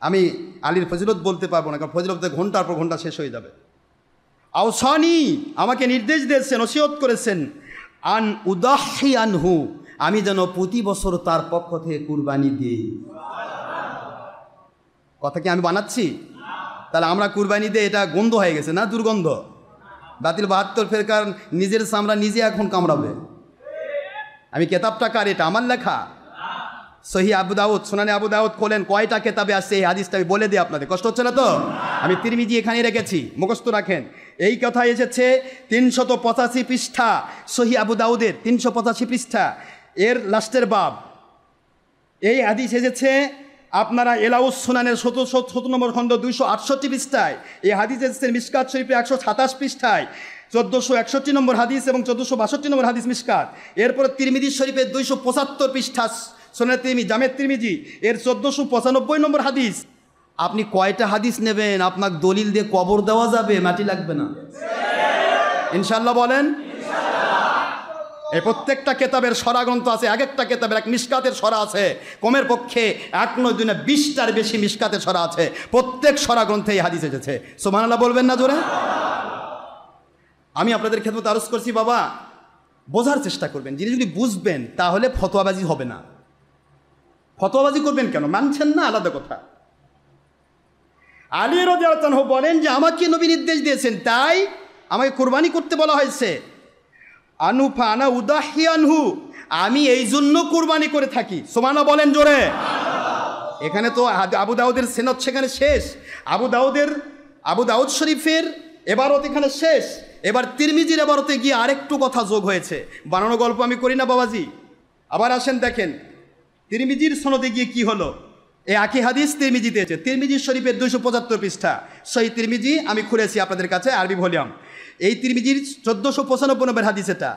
আমি আলীর ফজিলত বলতে পারবো না, কারণ ফজিলত ঘন্টার পর ঘন্টা শেষ হয়ে যাবে। আওসানি, আমাকে নির্দেশ দিয়েছেন, ওসিয়ত করেছেন, আন উদাহি আনহু, আমি যেন প্রতি বছর তার পক্ষ থেকে কুরবানি দিই। কথা কি আমি বানাচ্ছি? তাহলে আমরা কুরবানি দিয়ে এটা গন্ধ হয়ে গেছে না, দুর্গন্ধ। বাতিল 72 ফেরকার নিজের চামড়া নিজে এখন কামড়াবে। আমি কেতাবটা কার? এটা আমার লেখা। সহি আবু দাউদ, সুনানে আবু দাউদ খোলেন, কয়টা কেতাবে আসছে এই হাদিসটা আমি বলে দিই আপনাদের, কষ্ট হচ্ছে না তো? আমি তিরমিজি এখানে রেখেছি, মুখস্থ রাখেন। এই কথা এসেছে 385 পৃষ্ঠা, সহি আবু দাউদের 385 পৃষ্ঠা, এর লাস্টের বাব। এই হাদিস এসেছে আপনারা এলাউস সুনানের 17 নম্বর খণ্ড 268 পৃষ্ঠায়। এই হাদিস এসেছে মিশকাত শরীফে 127 পৃষ্ঠায়, 1461 নম্বর হাদিস এবং 1462 নম্বর হাদিস মিশকাত। এরপরে তিরমিজি শরীফের 275 পৃষ্ঠা সুনানে তিরমিজি, জামে তিরমিজি, এর 1495 নম্বর হাদিস। আপনি কয়টা হাদিস নেবেন? আপনাকে দলিল দিয়ে কবর দেওয়া যাবে, মাটি লাগবে না ইনশাআল্লাহ। বলেন এই প্রত্যেকটা কেতাবের সরা গ্রন্থ আছে, এক একটা কেতাবের এক মিশকাতের সরা আছে, কমের পক্ষে 1 নয় 2 না 20টার বেশি মিশকাতের সরা আছে। প্রত্যেক সরা গ্রন্থে এই হাদিস এসেছে। সুবহানাল্লাহ বলবেন না জোরে? আমি আপনাদের খেদমতে আরজ করছি, বাবা বোঝার চেষ্টা করবেন, জিনিসগুলি বুঝবেন, তাহলে ফতোয়াবাজি হবে না। ফতোয়াবাজি করবেন কেন? মানছেন না, আলাদা কথা। আলী রাদিয়াল্লাহু আনহু বলেন যে আমাকে নবী নির্দেশ দিয়েছেন, তাই আমাকে কুরবানি করতে বলা হয়েছে। আনুফা আনা উদাহি আনহু, আমি এই জন্য কুরবানি করে থাকি। সুবহানাল্লাহ বলেন জোরে। এখানে তো আবু দাউদের সেনত সেখানে শেষ, আবু দাউদ শরীফের এবারত এখানে শেষ। এবার তিরমিজির এবারতে গিয়ে আরেকটু কথা যোগ হয়েছে। বানানো গল্প আমি করি না বাবাজি। আবার আসেন দেখেন তিরমিজির সনদে গিয়ে কি হলো। এই একই হাদিস তিরমিজিতে আছে, তিরমিজি শরীফের 275 পৃষ্ঠা, সেই তিরমিজি আমি খুলেছি আপনাদের কাছে আরবি ভলিউম। এই তিরমিজির 1495 নম্বর হাদিস, এটা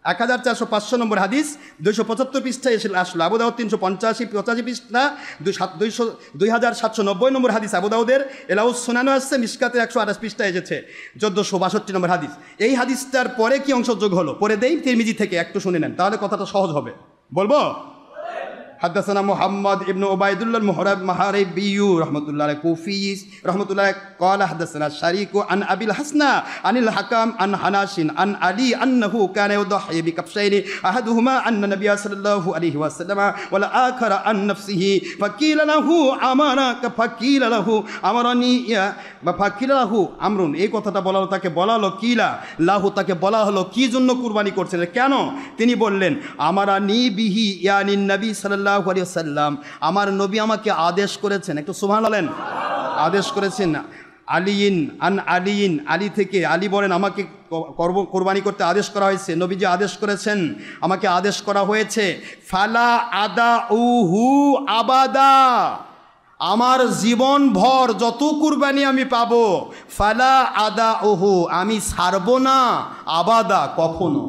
1405 নম্বর হাদিস, 275 পৃষ্ঠায় এসে আসলো। আবু দাউদ 385 পৃষ্ঠা, 2790 নম্বর হাদিস আবু দাউদের। এলাউস সুনানও আসছে, মিশকাতের 128 পৃষ্ঠায় এসেছে 1462 নম্বর হাদিস। এই হাদিসটার পরে কি অংশ যোগ হলো পরে দেই তিরমিজি থেকে, একটু শুনে নেন, তাহলে কথাটা সহজ হবে। বলবো হাদাসানা মুহাম্মদ ইবনে উবাইদুল্লাহ মাহারিবিয়্যু রাহমাতুল্লাহ আলাইহি কুফি রাহমাতুল্লাহ ক্বালা হাদাসানা শারীকু আন আবিল হাসনা আনিল হাকাম আন হানাসিন আন আলী আন্নাহু কানা ইউদাহি বিকাবশাইনি আহাদুহুমা আন্না নাবিয়্যা সাল্লাল্লাহু আলাইহি ওয়াসাল্লাম ওয়াল আখারা আন নাফসিহি ফাকিলা লাহু আমারাকা ফাকিলা লাহু আমারানি ইয়া বা ফাকিলা লাহু আমরুন। এই কথাটা বলা হলো, তাকে বলা হলো কিলা লাহু, তাকে বলা হলো কি জন্য কুরবানি করছেন, কেন? তিনি বললেন আমারানি বিহি ইয়ানি নবী সাল্লাল্লাহু আলাইহি ওয়াসাল্লাম, আমার নবী আমাকে আদেশ করেছেন। একটু সুবহানাল্লাহ বলেন। আদেশ করেছেন। আলীন আন আলীন, আলী থেকে, আলী বলেন আমাকে কোরবানি করতে আদেশ করা হয়েছে, নবীজি আদেশ করেছেন, আমাকে আদেশ করা হয়েছে। ফালা আদা উহু আবাদা, আমার জীবন ভর যত কুরবানি আমি পাবো, ফালা আদা উহু, আমি ছাড়ব না, আবাদা, কখনো।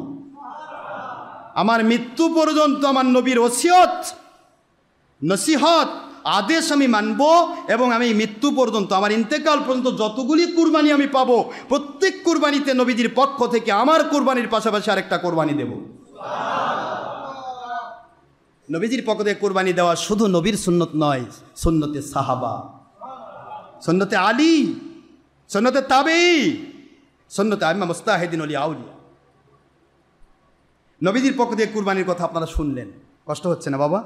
আমার মৃত্যু পর্যন্ত আমার নবীর ওসিয়ত নসিহত আদেশ আমি মানব, এবং আমি মৃত্যু পর্যন্ত, আমার ইন্তেকাল পর্যন্ত যতগুলি কুরবানি আমি পাবো, প্রত্যেক কুরবানিতে নবীজির পক্ষ থেকে আমার কুরবানির পাশাপাশি আরেকটা কুরবানি দেব। নবীজির পক্ষ থেকে কুরবানি দেওয়া শুধু নবীর সুন্নত নয়, সুন্নতে সাহাবা, সুন্নতে আলী, সুন্নতে তাবেঈ, সুন্নতে আইম্মা মুজতাহিদিন ওলি আউলিয়া। নবীজির পক্ষ থেকে কুরবানির কথা আপনারা শুনলেন, কষ্ট হচ্ছে না বাবা?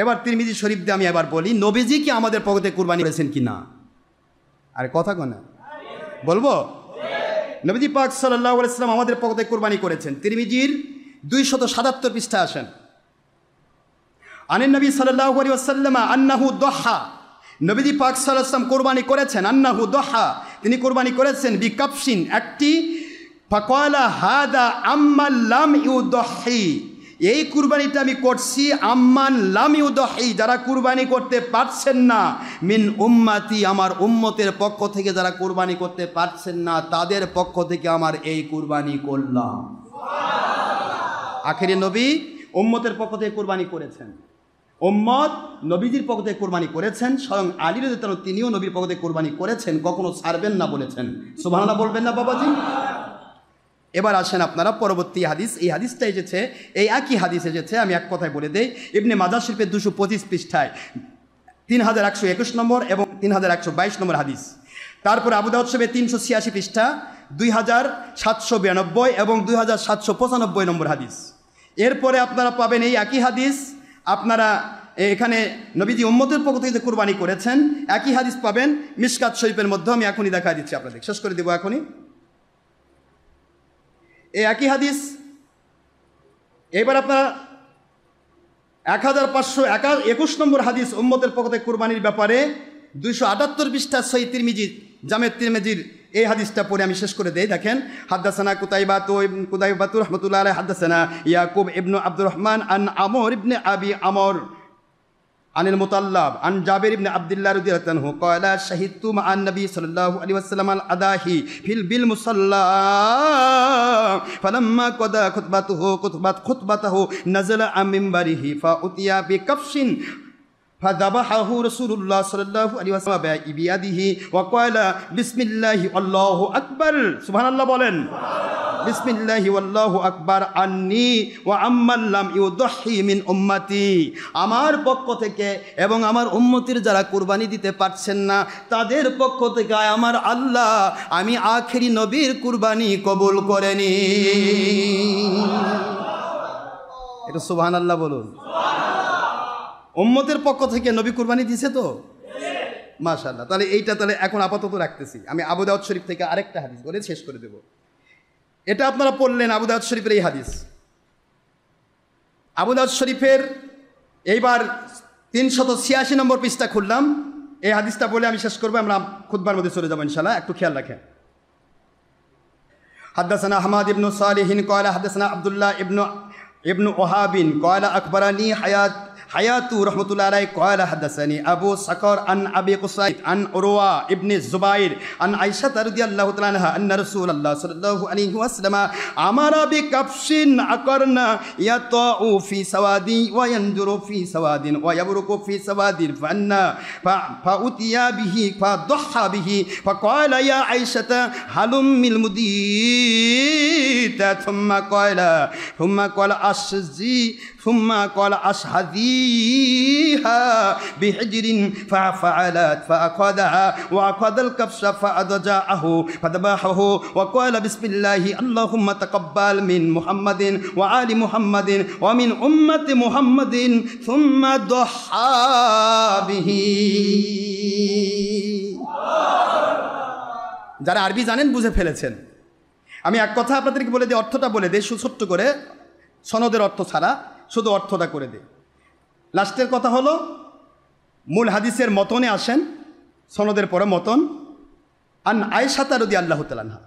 এবার তিরমিজি শরীফ দিয়ে আমি এবার বলি, নবীজি কি আমাদের পক্ষ থেকে কুরবানি করেছেন কি না? আরে কথা কোনা বলবো। নবীজি পাক সাল্লাল্লাহু আলাইহি ওয়াসাল্লাম আমাদের পক্ষ থেকে কুরবানি করেছেন। তিরমিজির 277 পৃষ্ঠা আসেন। আনিন নবী সাল্লাল্লাহু আলাইহি ওয়াসাল্লাম আন্নাহু দহা, নবীজি পাক সাল্লাল্লাহু আলাইহি ওয়াসাল্লাম কুরবানি করেছেন, আন্নাহু দহা, তিনি কুরবানি করেছেন, বিকাপসিন, একটি, ফাকালা হাদা আম্মান লাম ইউদহি, এই কুরবানিটা আমি করছি আম্মান লাম ইউদহি, যারা কুরবানি করতে পারছেন না, মিন উম্মতি, আমার উম্মতের পক্ষ থেকে যারা কুরবানি করতে পারছেন না, তাদের পক্ষ থেকে আমার এই কুরবানি করলাম। আখেরি নবী উম্মতের পক্ষ থেকে কুরবানি করেছেন, উম্মত নবীজির পক্ষ থেকে কুরবানি করেছেন, স্বয়ং আলী রাদিয়াল্লাহু আনহু তিনিও নবীর পক্ষ থেকে কুরবানি করেছেন, কখনো ছাড়বেন না বলেছেন। সুবহানাল্লাহ বলবেন না বাবাজি? এবার আসেন আপনারা পরবর্তী হাদিস। এই হাদিসটা এসেছে, এই একই হাদিস এসেছে, আমি এক কথায় বলে দেই, ইবনে মাজাহ শরীফের 225 পৃষ্ঠায় 3121 নম্বর এবং 3122 নম্বর হাদিস। তারপরে আবু দাউদ শরীফে 386 পৃষ্ঠা 2792 এবং 2795 নম্বর হাদিস। এরপরে আপনারা পাবেন এই একই হাদিস, আপনারা এখানে নবীজি উম্মতের পক্ষ থেকে কুরবানি করেছেন, একই হাদিস পাবেন মিশকাত শরীফের মধ্যে। আমি এখনই দেখা দিচ্ছি আপনাদের, শেষ করে দেবো এখনই এই একই হাদিস। এবার আপনারা 1521 নম্বর হাদিস উম্মতের পক্ষ থেকে কুরবানির ব্যাপারে 278 পৃষ্ঠা সহিহ তিরমিজি, জামে তিরমিজির এই হাদিসটা পড়ে আমি শেষ করে দেই। দেখেন, হাদ্দাসানা কুতাইবাতু রাহমাতুল্লাহ আলাইহি হাদ্দাসানা ইয়াকুব ইবনু আব্দুর রহমান আন আমর ইবনে আবি আমর আনিল মুতাল্লাব আন জাবির ইবনে আব্দুল্লাহ রাদিয়াল্লাহু আনহু ক্বালা শাহিদতু মা আন-নবী সাল্লাল্লাহু আলাইহি ওয়াসাল্লাম আল আদাহি ফিল বিল মুসাল্লা ফালাম্মা কাদা খুতবাতাহু নাযালা আন মিম্বারিহি ফাউতিয়া বিকাফশিন فذبحه رسول الله صلى الله عليه وسلم بيده وقال بسم الله والله أكبر سبحان الله বলেন বিসমিল্লাহি ওয়াল্লাহু আকবার আন্নি ওয়া আম্মান লাম ইউদহি মিন উম্মতি, আমার পক্ষ থেকে এবং আমার উম্মতির যারা কুরবানি দিতে পারছেন না তাদের পক্ষ থেকে আমার আল্লাহ আমি আখেরি নবীর কুরবানি কবুল করে নি। এটা সুবহানাল্লাহ বলুন। উম্মতের পক্ষ থেকে নবী কুরবানি দিছে তো, মাশাআল্লাহ। তাহলে এইটা তাহলে এখন আপাতত রাখতেছি। আমি আবু দাউদ শরীফ থেকে আরেকটা হাদিস বলে শেষ করে দেব। এটা আপনারা পড়লেন আবু দাউদ শরীফের এই হাদিস। আবু দাউদ শরীফের এইবার 386 নম্বর পৃষ্ঠা খুললাম। এই হাদিসটা বলে আমি শেষ করবো, আমরা খুতবার মধ্যে চলে যাবো ইনশাআল্লাহ। একটু খেয়াল রাখেন। হাদ্দাসানা আহমদ ইবনু সালিহিন ক্বালা হাদ্দাসানা আব্দুল্লাহ ইবনু ওহাবিন ক্বালা আকবরানি হায়াতু রহমতুল্লাহ আলাইহি ক্বালা হাদাসানি আবু সাকর আন আবি কুসাইদ আন উরওয়া ইবনে জুবাইর আন আয়েশা রাদিয়াল্লাহু তাআলা আনহা আন্না রাসূলুল্লাহ সাল্লাল্লাহু আলাইহি ওয়াসাল্লাম আমারা বিকাফশিন আকরনা ইয়াতাউ ফি সাওয়াদি ওয়া ইয়ানজুরু ফি সাওয়াদিন ওয়া ইয়াবরুকু ফি সাওয়াদিন ফান্না ফাউতিয়া বিহি ফাদহা বিহি ফাকালা ইয়া আয়েশা হালুম মিল মুদিতা থুম্মা ক্বালা আসজি ثم قال أشهديها بحجر ففعلت فأخذها وأخذ الكبش فأضجعه فذبحه وقال بسم الله اللهم تقبل من محمد وآل محمد ومن أمة محمد ثم ضحى به। যারা আরবি জানেন বুঝে ফেলেছেন। আমি এক কথা আপনাদেরকে বলে দিই, অর্থটা বলে দিই সুছোট্ট করে, সনদের অর্থ ছাড়া শুধু অর্থটা করে দে। লাস্টের কথা হলো মূল হাদিসের মতনে আসেন, সনদের পরে মতন। আন আয়েশা রাদিয়াল্লাহু তাআলা আনহা,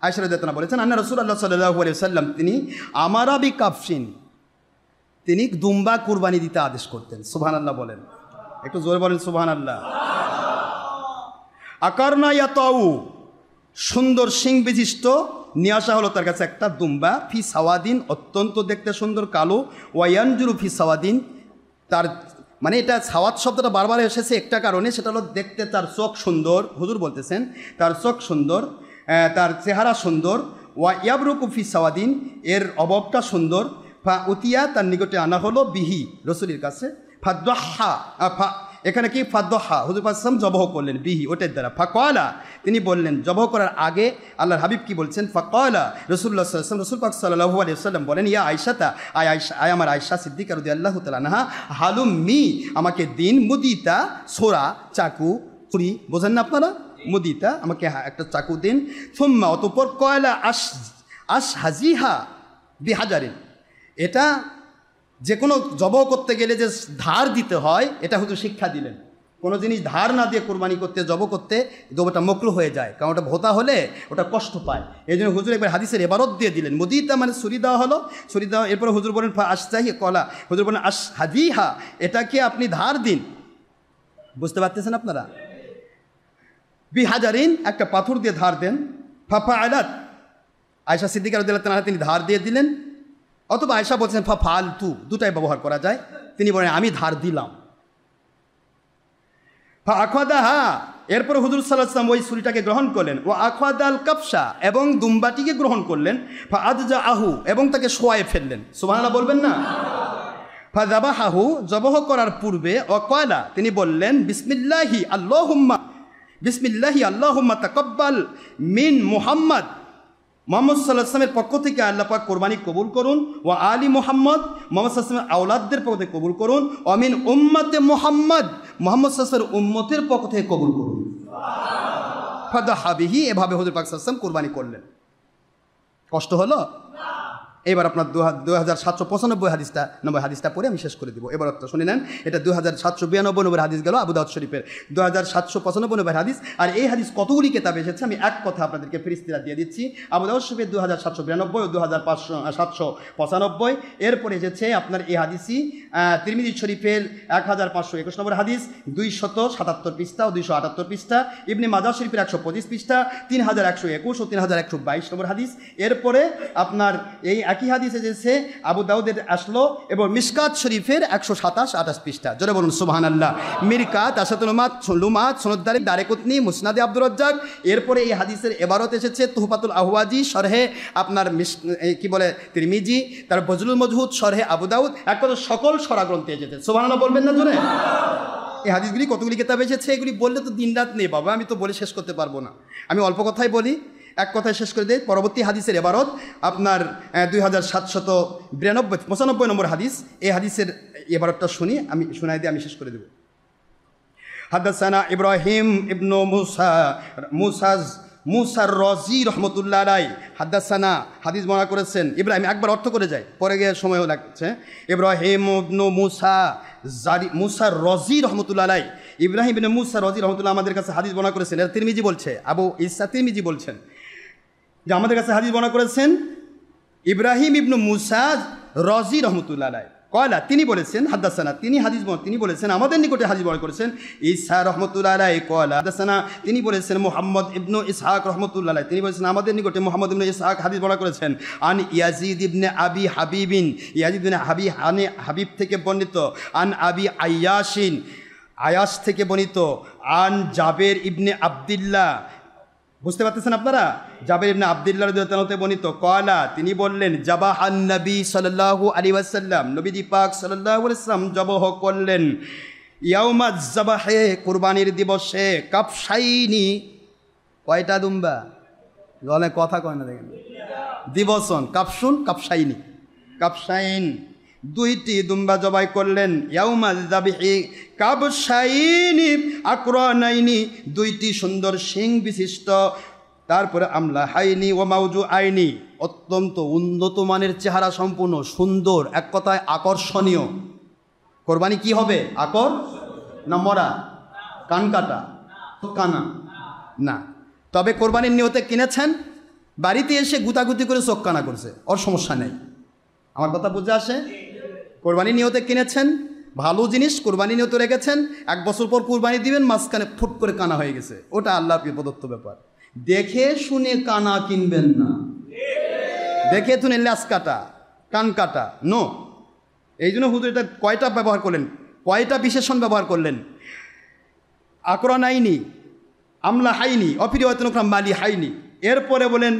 আয়েশা রাদিয়াল্লাহু তাআলা বলেছেন আন্না রাসূলুল্লাহ সাল্লাল্লাহু আলাইহি ওয়াসাল্লাম তিনি আমারা বিকাফশিন, তিনি দুম্বা কুরবানি দিতে আদেশ করতেন। সুবহানাল্লাহ বলেন, একটু জোরে বলেন সুবহানাল্লাহ। আকারনা ইয়াতাউ, সুন্দর শিং বিশিষ্ট নিয়ে আসা হলো তার কাছে একটা দুম্বা, ফি সাওয়াদিন, অত্যন্ত দেখতে সুন্দর কালো, ওয়ায়ানজুরু ফি সাওয়াদিন, তার মানে এটা সাওয়াদ শব্দটা বারবার এসেছে একটা কারণে, সেটা হলো দেখতে তার চোখ সুন্দর, হুজুর বলতেছেন তার চোখ সুন্দর, তার চেহারা সুন্দর, ওয়া ইয়াবরুকু ফি সাওয়াদিন, এর অববটা সুন্দর, ফা উতিয়া, তার নিকটে আনা হলো, বিহি, রসুলের কাছে, ফাদহা, এখানে কি ফাদহা, হুজুর পাক সাল্লাল্লাহু আলাইহি ওয়াসাল্লাম জবহ করলেন বিহি, ওটার দ্বারা। ফাকালা, তিনি বললেন জবহ করার আগে আল্লাহর হাবিব কি বলছেন, ফাকালা রাসূলুল্লাহ সাল্লাল্লাহু আলাইহি ওয়াসাল্লাম, রাসূল পাক সাল্লাল্লাহু আলাইহি ওয়াসাল্লাম বলেন, ইয়া আয়েশাতা, আয় আমার আয়েশা সিদ্দিকা রাদিয়াল্লাহু তাআলা আনহা, হালুম্মি, আমাকে দিন, মুদিতা, ছোরা, চাকু, ছুরি, বোঝেন না আপনারা, মুদিতা, আমাকে একটা চাকু দিন, সুম্মা, অতঃপর কয়লা আশহাজিহা বিহাজারিন, এটা যে কোনো জবহ করতে গেলে যে ধার দিতে হয় এটা হুজুর শিক্ষা দিলেন। কোনো জিনিস ধার না দিয়ে কোরবানি করতে, জবহ করতে, জবহটা মকরুহ হয়ে যায়, কারণ ওটা ভোতা হলে ওটা কষ্ট পায়। এই জন্য হুজুর একবার হাদিসের এবারত দিয়ে দিলেন, মুদিতা মানে ছুরি দেওয়া হলো, ছুরি দেওয়া, এরপরে হুজুর বলেন আশজাহি কলা, হুজুর বলেন আশহাজিহা, এটাকে আপনি ধার দিন। বুঝতে পারতেছেন আপনারা? বিহাজারিন, একটা পাথর দিয়ে ধার দেন। ফাফাআলাত, আয়েশা সিদ্দিকা রাদিয়াল্লাহু তাআলা তিনি ধার দিয়ে দিলেন, অথবা আয়েশা বলছেন ফালতু, দুটাই ব্যবহার করা যায়। তিনি বলেন আমি ধার দিলাম। আখাদাহা, এরপর হুজুর সাল্লাল্লাহু আলাইহি ওয়াসাল্লাম ওই ছুরিটাকে গ্রহণ করলেন, ও আখাদাল কাবসা, এবং দুম্বাটিকে গ্রহণ করলেন, আদজাআহু, এবং তাকে শোয়ায়ে ফেললেন। সুবহানাল্লাহ বলবেন না? ফাযাবাহাহু, জবহ করার পূর্বে ওয়াকালা, তিনি বললেন বিসমিল্লাহি আল্লাহুম্মা তাকাব্বাল মিন মুহাম্মদ, মুহাম্মদ সাল্লাল্লাহু আলাইহি ওয়াসাল্লামের পক্ষ থেকে আল্লাহ পাক কোরবানি কবুল করুন, ওয়া আলী মুহাম্মদ, মুহাম্মদ সাল্লাল্লাহু আলাইহি ওয়াসাল্লামের আওলাদদের পক্ষ থেকে কবুল করুন, ওয়া মিন উম্মতে মুহাম্মদ, মুহাম্মদ সাল্লাল্লাহু আলাইহি ওয়াসাল্লামের উম্মতের পক্ষ থেকে কবুল করুন। ফাদাহা বিহি, এভাবে হুজুর পাক সাল্লাল্লাহু আলাইহি ওয়াসাল্লাম কোরবানি করলেন। কষ্ট হলো? এবার আপনার 2795 হাদিসটা পরে আমি শেষ করে দিব। এবার তো শুনে নেন, এটা 2792 নম্বর হাদিস গেল আবু দাউদ শরীফের 2795 নম্বর হাদিস। আর এই হাদিস কতগুলি কিতাবে এসেছে আমি এক কথা আপনাদেরকে ফেরেশতারা দিয়ে দিচ্ছি। আবু দাউদ শরীফের 2792 ও 2795, এরপরে এসেছে আপনার এই হাদিসই তিরমিজি শরীফের 1521 নম্বর হাদিস, 277 পৃষ্ঠা ও 278 পৃষ্ঠা, ইবনে মাজাহ শরীফের 125 পৃষ্ঠা, 3121 ও 3122 নম্বর হাদিস। এরপরে আপনার এই একই হাদিস এসেছে আবু দাউদের আসলো এবং মিশকাত শরীফের 127-28 পৃষ্ঠা। জোরে বলুন সুবহানাল্লাহ। মিরকাত, আশাতুল লুমাত, সনদ দারেকুতনি, মুসনাদে আব্দুর রাজ্জাক। এরপরে এই হাদিসের এবারত এসেছে তুহফাতুল আহওয়াজি শরহে আপনার কি বলে তিরমিজি, তার বজলুল মজহুদ শরহে আবু দাউদ, এক কথা সকল সরা গ্রন্থে এসেছে। সুবহানাল্লাহ বলবেন না জোরে? এই হাদিসগুলি কতগুলি কিতাবে এসেছে, এগুলি বললে তো দিন রাত নেই বাবা, আমি তো বলে শেষ করতে পারবো না। আমি অল্প কথাই বলি, এক কথায় শেষ করে দেয়। পরবর্তী হাদিসের এবারত আপনার 2795 নম্বর হাদিস। এই হাদিসের এবারতটা আমি শোনাই দিয়ে আমি শেষ করে দেব। হাদাসানা ইব্রাহিম ইবনু মুসার রাজি রহমতুল্লাহ আলাইহি হাদাসানা, হাদিস বর্ণনা করেছেন ইব্রাহিম, একবার অর্থ করে যায় পরে গিয়ে সময়ও লাগছে। ইব্রাহিম ইবনু মুসার রাজি রহমতুল্লাহ আলাইহি, ইব্রাহিম ইবনে মুসা রাজি রহমতুল্লাহ আমাদের কাছে হাদিস বর্ণনা করেছেন। এটা তিরমিজি বলছে, আবু ইসা তিরমিজি বলছেন যে আমাদের কাছে হাদিস বর্ণনা করেছেন ইব্রাহিম ইবনু মুসা রাজি রহমতুল্লাহ আলাইহি কয়লা, তিনি বলেছেন হাদাসানা, তিনি বলেছেন আমাদের নিকটে হাদিস বর্ণনা করেছেন ঈসা রহমতুল্লাহ আলাইহি কয়লা হাদাসানা, তিনি বলেছেন মুহাম্মদ ইবনু ইসহাক রহমতুল্লাহ আলাইহি, তিনি বলেছেন আমাদের নিকটে মুহাম্মদ ইবনু ইসহাক হাদিস বর্ণনা করেছেন। আন ইয়াজিদ ইবনে আবি হাবিবিন, ইয়াজিদ ইবনে হাবিব থেকে বর্ণিত। আন আবি আয়াস থেকে বর্ণিত। আন জাবের ইবনে আব্দুল্লাহ, বুঝতে পারতেছেন আপনারা? জাবের ইবনে আব্দুল্লাহ রাদিয়াল্লাহু তাআলা বর্ণিত কয়লা, তিনি বললেন জাবাহান নবী সাল্লাল্লাহু আলাইহি ওয়াসাল্লাম, নবীজি পাক সাল্লাল্লাহু আলাইহি ওয়াসাল্লাম জবহ করলেন ইয়াউমাজ জাবাহে, কুরবানির দিবসে, কাবশাইনি, কয়টা দুম্বা? গলে কথা কয় না দেখেন, দিবসন কাবশুন কাবশাইন, দুইটি দুম্বা জবাই করলেন। ইয়াউমাজ যাবিহি কাবশাইনি আকরানাইনি, দুইটি সুন্দর শিং বিশিষ্ট, তারপরে আমলা হাইনি ও মাউজু আইনি, অত্যন্ত উন্নত মানের চেহারা সম্পূর্ণ, সুন্দর, এক কথায় আকর্ষণীয়। কোরবানি কি হবে? আকর না মরা? কান কাটা? কানা না। তবে কোরবানির নিয়তে কিনেছেন, বাড়িতে এসে গুতাগুতি করে চোখ কানা করছে, ওর সমস্যা নেই। আমার কথা বুঝে আসে? কোরবানি নিয়তে কিনেছেন, ভালো জিনিস কোরবানি নিয়তে রেখেছেন, 1 বছর পর কোরবানি দিবেন, মাঝখানে ফুট করে কানা হয়ে গেছে, ওটা আল্লাহর প্রদত্ত ব্যাপার। দেখে শুনে কানা কিনবেন না, দেখে শুনে ল্যাস কাটা, কান কাটা নো। এই জন্য হুজুর এটা কয়টা ব্যবহার করলেন, কয়টা বিশেষণ ব্যবহার করলেন? আকরান আইনি, আমলা হাইনি, অফিরিওয়াতনক্রম মালি হাইনি, এরপরে বলেন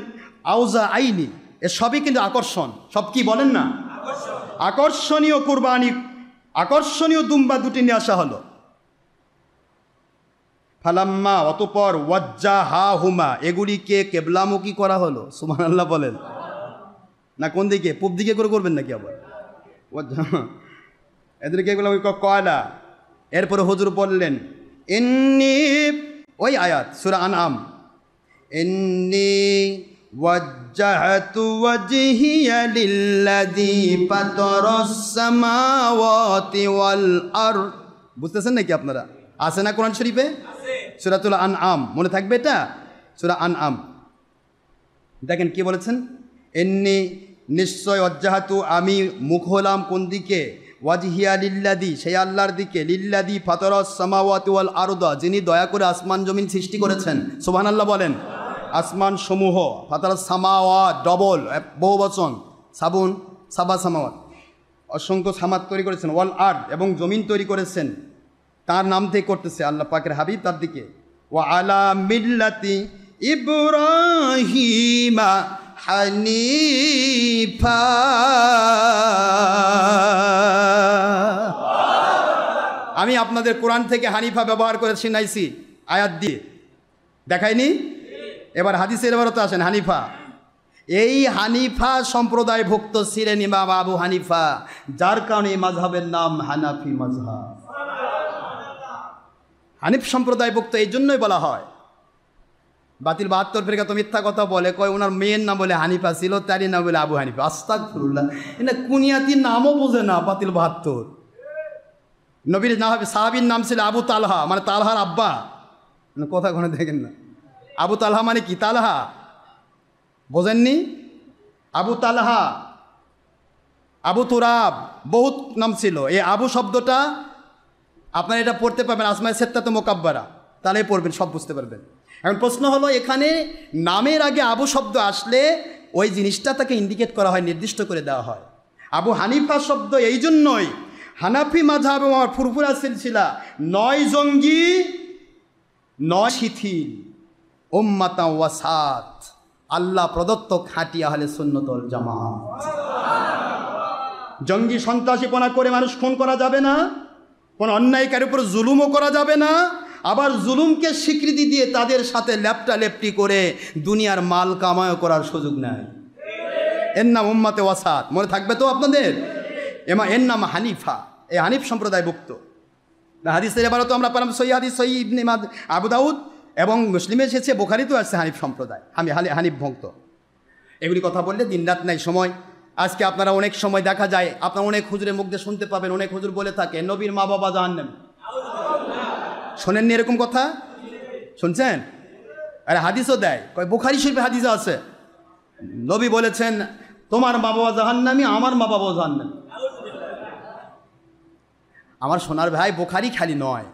আউজা আইনি, এ সবই কিন্তু আকর্ষণ। সব কি বলেন না? আকর্ষণীয় কুরবানি, আকর্ষণীয় দুম্বা দুটি নিয়ে আসা হলো। ফালাম্মা, অতপর ওয়াজ্জাহাহুমা, এগুলিকে কেবলামুখী করা হলো। সুবহানাল্লাহ বলেন না? কোন দিকে? পূব দিকে করে করবেন নাকি আবার? এদেরকে কেবলামুখী কয়লা। এরপরে হুজুর বললেন ইন্নী, ওই আয়াত সূরা আনআম, ইন্নী ওয়াজ্জাহতু ওয়াজহিয়া লিল্লাযী ফাতারাস সামাওয়াতি ওয়াল আরদ। বুঝতেছেন নাকি আপনারা? আছে না কোরআন শরীফে? সূরাতুল আনআম, মনে থাকবে এটা? সূরা আনআম দেখেন কি বলেছেন, ইন্নী, নিশ্চয়, ওয়াজ্জাহতু, আমি মুখ হলাম কোন দিকে? ওয়াজহিয়া লিল্লাযী, সেই আল্লাহর দিকে, লিল্লাযী ফাতারাস সামাওয়াতি ওয়াল আরদ, যিনি দয়া করে আসমান জমিন সৃষ্টি করেছেন। সুবহানাল্লাহ বলেন। আসমান সমূহ, ফাতারাস সামাওয়াত, ডবল বহু বচন, সাবুন সাবা সামাওয়াত, অসংখ্য সামাত তৈরি করেছেন। ওয়াল আরদ, এবং জমিন তৈরি করেছেন, তার নাম থেকে করতেছে আল্লাহ পাকের হাবিব তার দিকে। ওয়া আলা মিল্লাতি ইব্রাহিমা হানিফা, আমি আপনাদের কোরআন থেকে হানিফা ব্যবহার করে শুনাইছি আয়াত দিয়ে, দেখাইনি? এবার হাদিসের এবারও তো আসেন হানিফা। এই হানিফা সম্প্রদায়ভুক্ত ছিলেন ইমাম আবু হানিফা, যার কারণে এই মাযহাবের নাম হানাফি মাযহাব। হানিফ সম্প্রদায়ভুক্ত এই জন্যই বলা হয়। বাতিল 72 ফেরকা তো মিথ্যা কথা বলে, কয় ওনার মেয়ের নাম বলে হানিফা ছিল, তারই নাম বলে আবু হানিফা। আস্তাগফিরুল্লাহ, এটা কুনিয়াতির নামও বোঝে না বাতিল 72। নবীর না হবে সাহাবীর নাম ছিল আবু তালহা, মানে তালহার আব্বা। কথা কোনো দেখেন না, আবু তালহা মানে কি? তালহা বোঝেননি? আবু তালহা, আবু তুরাব, বহুত নাম ছিল। এই আবু শব্দটা আপনারা এটা পড়তে পারবেন আসমায়ে সিত্তাতুল মুকাব্বারা, তাহলে পড়বেন, সব বুঝতে পারবেন। এখন প্রশ্ন হলো, এখানে নামের আগে আবু শব্দ আসলে ওই জিনিসটা তাকে ইন্ডিকেট করা হয়, নির্দিষ্ট করে দেওয়া হয়। আবু হানিফা শব্দ এই জন্যই, হানাফি মাযহাব আমার ফুরফুরা সিলসিলা, 9 জঙ্গি 9 শিথিল উম্মাতা ওয়াসাত, আল্লাহ প্রদত্ত খাঁটি আহলে সুন্নাত ওয়াল জামাত। জঙ্গি সন্ত্রাসীপনা করে মানুষ খুন করা যাবে না, কোনো অন্যায়কারীর উপর জুলুমও করা যাবে না, আবার জুলুমকে স্বীকৃতি দিয়ে তাদের সাথে লেপটালেপটি করে দুনিয়ার মাল কামায় করার সুযোগ নেয়। এর নাম উম্মাতে ওয়াসাত, মনে থাকবে তো আপনাদের? এর নাম হানিফা, এই হানিফ সম্প্রদায়ভুক্ত। হাদিসের এবারও তো আমরা পেলাম সহিহ হাদিস, সহিহ ইবনে আবু দাউদ এবং মুসলিমে এসেছে, বুখারীতেও আসছে হানিফ সম্প্রদায়, হানিফ ভক্ত। এগুলি কথা বললে দিনরাত নাই সময়। আজকে আপনারা অনেক সময় দেখা যায়, আপনারা অনেক হুজুরের মুখ দিয়ে শুনতে পাবেন, অনেক হুজুর বলে থাকে নবীর মা বাবা জাহান্নামী। শোনেননি এরকম কথা? শুনছেন? আরে হাদিসও দেয়, কয় বুখারী শরীফে হাদিসও আছে, নবী বলেছেন তোমার মা বাবা জাহান্নামী, আমার মা বাবাও জাহান্নামী। আমার সোনার ভাই, বুখারী খালি নয়,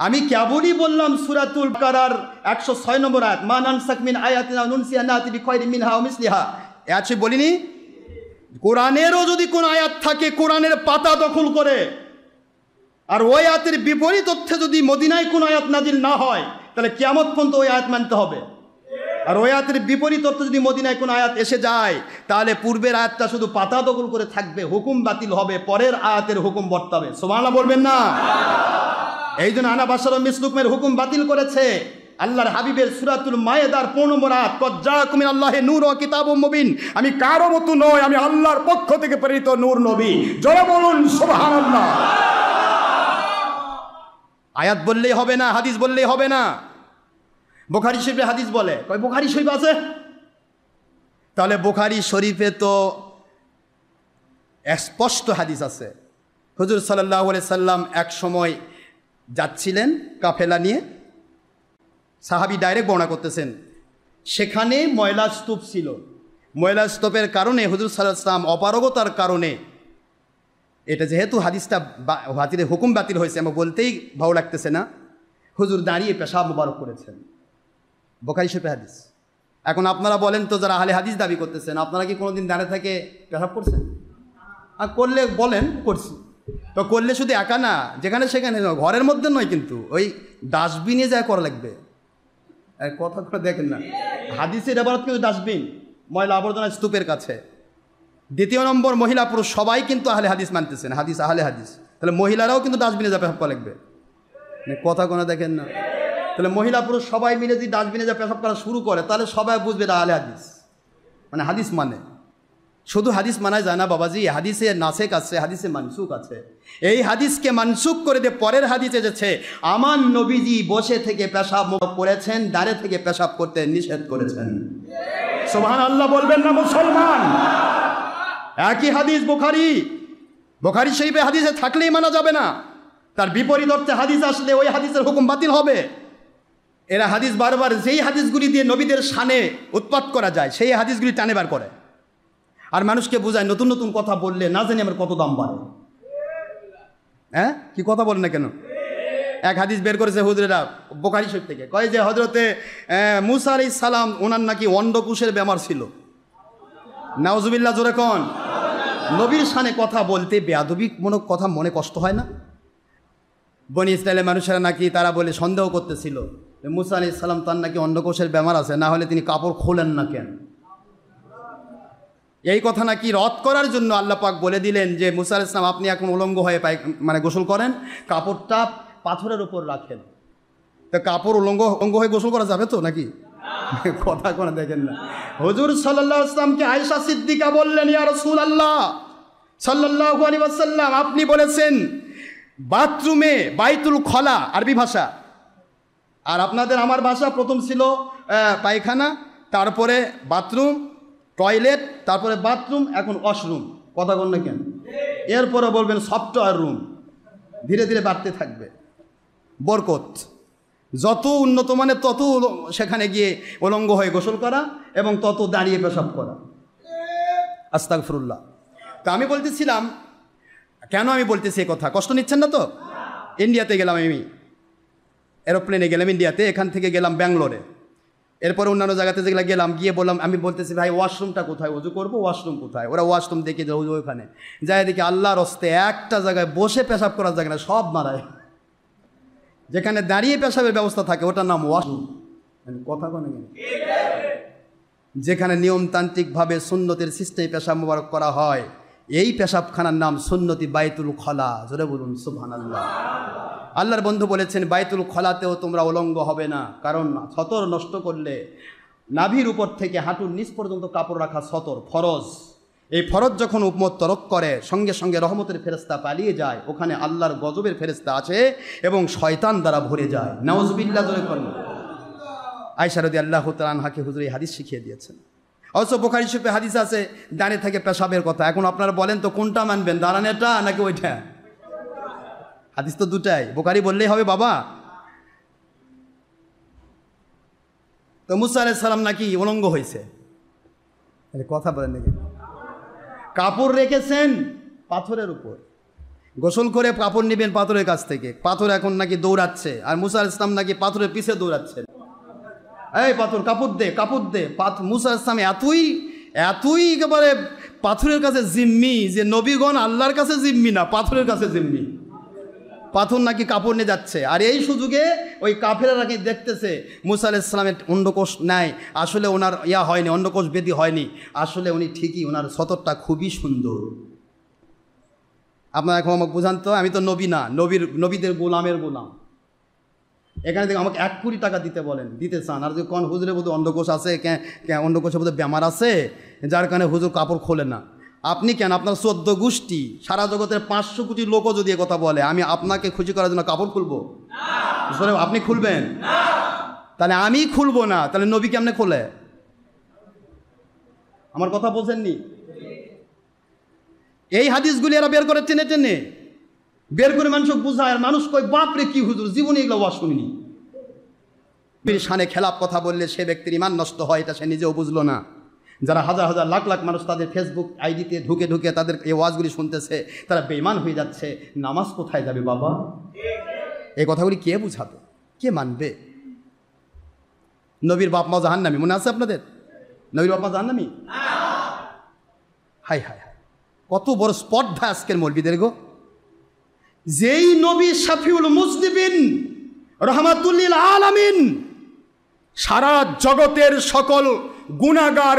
আমি কেবলই বললাম সূরাতুল বাকারার 106 নম্বর আয়াত, মা নানসাখ মিন আয়াতিন আও নুনসিহা নাতি বিখায়রিন মিনহা ওয়া মিসলিহা। এ আছে বলিনি? কোরআনেরও যদি কোন আয়াত থাকে কোরআনের পাতা দখল করে, আর ওই আয়াতের বিপরীত অর্থে যদি মদিনায় কোন আয়াত নাজিল না হয়, তাহলে কিয়ামত পর্যন্ত ওই আয়াত মানতে হবে। আর ওই আয়াতের বিপরীত অর্থে যদি মদিনায় কোন আয়াত এসে যায়, তাহলে পূর্বের আয়াতটা শুধু পাতা দখল করে থাকবে, হুকুম বাতিল হবে, পরের আয়াতের হুকুম বর্তাবে। সুবহানাল্লাহ বলবেন না? এই জন্য আনা বাশারু মিসলুকুমের হুকুম বাতিল করেছে আল্লাহর হাবিবের সূরাতুল মায়েদার 15 নম্বর আয়াত, কদ জাআকুম মিনাল্লাহি নূরুন ওয়া কিতাবুম মুবিন। আমি কারো মতো নই, আমি আল্লাহর পক্ষ থেকে প্রেরিত নূর নবী। জোরে বলুন সুবহানাল্লাহ। আয়াত বললেই হবে না, হাদিস বললেই হবে না। বুখারী শরীফে হাদিস বলে, কয় বুখারী শরীফ আছে, তাহলে বুখারী শরীফে তো স্পষ্ট হাদিস আছে। হুজুর সাল্লাল্লাহু আলাইহি সাল্লাম এক সময় যাচ্ছিলেন কাফেলা নিয়ে, সাহাবী ডাইরেক্ট বর্ণনা করতেছেন, সেখানে ময়লা স্তূপ ছিল। ময়লা স্তূপের কারণে হুজুর সাল্লাল্লাহু আলাইহি সাল্লাম অপারগতার কারণে, এটা যেহেতু হাদিসটা হাদিসের হুকুম বাতিল হয়েছে, আমার বলতেই ভালো লাগতেছে না, হুজুর দাঁড়িয়ে পেশাব মোবারক করেছেন। বুখারী শরীফের হাদিস। এখন আপনারা বলেন তো, যারা আহলে হাদিস দাবি করতেছেন, আপনারা কি কোনোদিন দাঁড়িয়ে থেকে পেশাব করছেন? আর করলে বলেন করছি, তো করলে শুধু একা না, যেখানে সেখানে ঘরের মধ্যে নয়, কিন্তু ওই ডাস্টবিনে যায় করা লাগবে। কথা করে দেখেন না, হাদিসের এবারত কিন্তু ডাস্টবিন, ময়লা আবর্জনা স্তূপের কাছে। দ্বিতীয় নম্বর, মহিলা পুরুষ সবাই কিন্তু আহলে হাদিস মানতেছেন, হাদিস আহলে হাদিস, তাহলে মহিলারাও কিন্তু ডাস্টবিনে যা পেশাব করা লাগবে। কথা কোনো দেখেন না, তাহলে মহিলা পুরুষ সবাই মিলে যদি ডাস্টবিনে যা পেশাব করা শুরু করে, তাহলে সবাই বুঝবে এটা আহলে হাদিস, মানে হাদিস মানে। শুধু হাদিস মানা যায় না বাবাজি, হাদিসে নাসেক আছে, হাদিসে মানসুক আছে। এই হাদিসকে মানসুক করে দিয়ে পরের হাদিস এসেছে, আমার নবীজি বসে থেকে পেশাব করেছেন, দাঁড়িয়ে থেকে পেশাব করতে নিষেধ করেছেন। সুবহানাল্লাহ বলবেন না মুসলমান? একই হাদিস বুখারী শরীফে হাদিসে থাকলেই মানা যাবে না, তার বিপরীত অর্থে হাদিস আসলে ওই হাদিসের হুকুম বাতিল হবে। এরা হাদিস বারবার যেই হাদিসগুলি দিয়ে নবীদের শানে উৎপাত করা যায়, সেই হাদিসগুলি টানে বার করে, আর মানুষকে বোঝায় নতুন নতুন কথা বললে না জানি আমার কত দাম বাড়ে। হ্যাঁ, কি কথা বলেন না কেন? এক হাদিস বের করেছে হুজুরেরা বুখারী শরীফ থেকে, কয় যে হযরতে মুসা আলাইহিস সালাম ওনার নাকি অন্ডকোষের বেমার ছিল। নাউজুবিল্লাহ, জোরে কোন। নবীর শানে কথা বলতে বেয়াদবিমূলক কথা মনে কষ্ট হয় না? বনি ইসরায়েলের মানুষেরা নাকি তারা বলে সন্দেহ করতেছিল মুসা আলাইহিস সালাম তার নাকি অন্ডকোষের বেমার আছে, না হলে তিনি কাপড় খোলেন না কেন? এই কথা নাকি রদ করার জন্য আল্লাহ পাক বলে দিলেন যে মুসা আলাইহিস সালাম আপনি এখন উলঙ্গ হয়ে গোসল করেন, কাপড়টা পাথরের উপর রাখেন। তো কাপড় উলঙ্গ হয়ে গোসল করা যাবে তো নাকি? কথা কোনো দেখেন না। হুজুর সাল্লাল্লাহু আলাইহি ওয়াসাল্লামকে আয়েশা সিদ্দিকা বললেন, ইয়া রাসূলুল্লাহ সাল্লাল্লাহু আলাইহি ওয়াসাল্লাম, আপনি বলেছেন বাথরুমে বাইতুল খলা আরবি ভাষা, আর আপনাদের আমার ভাষা প্রথম ছিল পায়খানা, তারপরে বাথরুম, টয়লেট, তারপরে বাথরুম, এখন ওয়াশরুম। কথা বল না কেন? এরপরে বলবেন সফটওয়্যার রুম। ধীরে ধীরে বাড়তে থাকবে বরকত। যত উন্নত মানের তত সেখানে গিয়ে উলঙ্গ হয়ে গোসল করা এবং তত দাঁড়িয়ে পেশাব করা। আস্তাগফিরুল্লাহ। তা আমি বলতেছিলাম, কেন আমি বলতেছি এই কথা, কষ্ট নিচ্ছেন না তো? ইন্ডিয়াতে গেলাম আমি, এরোপ্লেনে গেলাম ইন্ডিয়াতে, এখান থেকে গেলাম ব্যাঙ্গালোরে, এরপরে অন্যান্য জায়গাতে যেগুলো গেলাম, গিয়ে বললাম, আমি বলতেছি ভাই ওয়াশরুমটা কোথায়, ওযু করবো, ওয়াশরুম কোথায়? ওরা ওয়াশরুম দেখে যে ওযু ওখানে যায়, দেখি আল্লাহর হস্তে একটা জায়গায় বসে পেশাব করার জায়গা না, সব মারায়। যেখানে দাঁড়িয়ে পেশাবের ব্যবস্থা থাকে ওটার নাম ওয়াশরুম। কথা কোনো যেখানে নিয়মতান্ত্রিকভাবে সুন্নতের সিস্টেমে পেশাব মোবারক করা হয়, এই পেশাবখানার নাম সুন্নতি বাইতুল খলা। জোরে বলুন সুবহানাল্লাহ। আল্লাহর বন্ধু বলেছেন বাইতুল খলাতেও তোমরা উলঙ্গ হবে না, কারণ সতর নষ্ট করলে নাভির উপর থেকে হাঁটুর নিচ পর্যন্ত কাপড় রাখা সতর ফরজ। এই ফরজ যখন উম্মত তরক করে, সঙ্গে সঙ্গে রহমতের ফেরেশতা পালিয়ে যায়, ওখানে আল্লাহর গজবের ফেরেশতা আছে এবং শয়তান দ্বারা ভরে যায়। নাউজুবিল্লাহ। জোরে করুন। আয়েশা রাদিয়াল্লাহু তাআলা আনহাকে হুজুর এই হাদিস শিখিয়ে দিয়েছেন। অবশ্য বুখারী শরীফে হাদিস আছে দাঁড়িয়ে থেকে পেশাবের কথা। এখন আপনারা বলেন তো কোনটা মানবেন, দাঁড়ানোটা নাকি ওইটা? হাদিস তো দুটাই, বুখারী বললেই হবে বাবা। তো মুসা আলাইহিস সালাম নাকি উলঙ্গ হয়েছে, কথা বলেন নাকি? কাপড় রেখেছেন পাথরের উপর, গোসল করে কাপড় নেবেন পাথরের কাছ থেকে, পাথর এখন নাকি দৌড়াচ্ছে, আর মুসা আলাইহিস সালাম নাকি পাথরের পিছে দৌড়াচ্ছেন। এই পাথর কাপড় দে, কাপড় দে। মুসা আলাইহিস সালাম এতই একেবারে পাথরের কাছে জিম্মি যে নবীগণ আল্লাহর কাছে জিম্মি না, পাথরের কাছে জিম্মি। পাথর নাকি কাপড় নিয়ে যাচ্ছে, আর এই সুযোগে ওই কাফেররা নাকি দেখতেছে মুসা আলাইহিস সালামের অন্ডকোষ নাই, আসলে ওনার হয়নি, অন্ডকোষ বেদি হয়নি, আসলে উনি ঠিকই, ওনার সতরটা খুবই সুন্দর। আপনারা এখন আমাকে বুঝান তো, আমি তো নবী না, নবীদের গোলামের গোলাম। এখানে থেকে আমাকে 1 কোটি টাকা দিতে বলেন, দিতে চান, আর যদি কোন হুজুরের বোধহয় অন্ডকোষ আছে, অন্ডকোষের বোধহয় বেমার আছে, যার কারণে হুজুর কাপড় খোলে না। আপনি কেন, আপনার 14 গোষ্ঠী, সারা জগতের 500 কোটি লোকও যদি কথা বলে, আমি আপনাকে খুশি করার জন্য কাপড় খুলবো? আপনি খুলবেন? তাহলে আমি খুলবো না, তাহলে নবী কেমনে খোলে? আমার কথা বোঝেননি? এই হাদিসগুলি এরা বের করে টেনে টেনে বের করে মানুষ বুঝায়, আর মানুষ কয় বাপরে কি হুজুর, জীবনে এগুলো ওয়াজ শুনিনি। শানে খেলাপ কথা বললে সে ব্যক্তির ইমান নষ্ট হয়, এটা সে নিজেও বুঝলো না। যারা হাজার হাজার লাখ লাখ মানুষ তাদের ফেসবুক আইডিতে ঢুকে ঢুকে তাদের এই ওয়াজগুলি শুনতেছে, তারা বেঈমান হয়ে যাচ্ছে। নামাজ কোথায় যাবে বাবা? এই কথাগুলি কে বুঝাবে, কে মানবে? নবীর বাপ মা জাহান্নামী, মনে আছে আপনাদের? নবীর বাপ মা জাহান্নামী? হাই হাই হাই, কত বড় স্পর্ধা আজকের মৌলবীদের গো। যেই নবী শাফিউল মুজনিবিন রহমাতুল্লিল আলামিন, সারা জগতের সকল গুনাহগার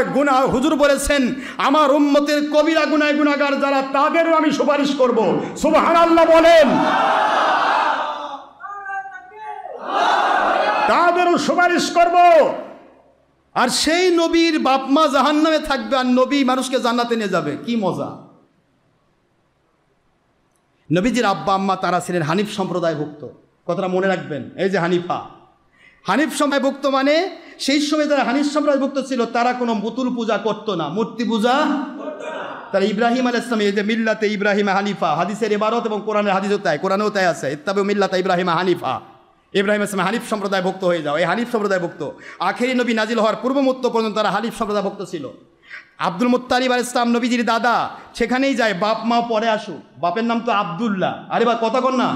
হুজুর বলেছেন আমার উম্মতের কবিরা গুনাহগার যারা, তাদেরও আমি সুপারিশ করব। সুবহানাল্লাহ বলেন। তাদেরও সুপারিশ করব। আর সেই নবীর বাপ মা জাহান্নামে থাকবে, আর নবী মানুষকে জান্নাতে নিয়ে যাবে। কি মজা! নবীজির আব্বা আম্মা তারা ছিলেন হানিফ সম্প্রদায়ভুক্ত, কথাটা মনে রাখবেন। এই যে হানিফ সম্প্রদায়ভুক্ত মানে সেই সময় যারা হানিফ সম্প্রদায়ভুক্ত ছিল তারা কোনো পুতুল পূজা করতো না, মূর্তি পূজা করতো না। তারা ইব্রাহিম আলাইহিস সালাম, এই যে মিল্লাতে ইব্রাহিম হানিফা, হাদিসের ইবারত এবং কোরআনের হাদিসও তাই, কোরআনেও তাই আছে, ইত্তাবিউ মিল্লাতা ইব্রাহিম হানিফা। ইব্রাহিম আলাইহিস সালাম হানিফ সম্প্রদায়ভুক্ত হয়ে যাও। এই হানিফ সম্প্রদায়ভুক্ত আখেরি নবী নাজিল হওয়ার পূর্ব মুহূর্ত পর্যন্ত তারা হানিফ সম্প্রদায়ভুক্ত ছিল। আব্দুল মুত্তালিব আলাইহিস সালাম নবীজির দাদা, সেখানেই যায় বাপ মা পরে আসুক, বাপের নাম তো আব্দুল্লাহ। আরে বা কথা কন না,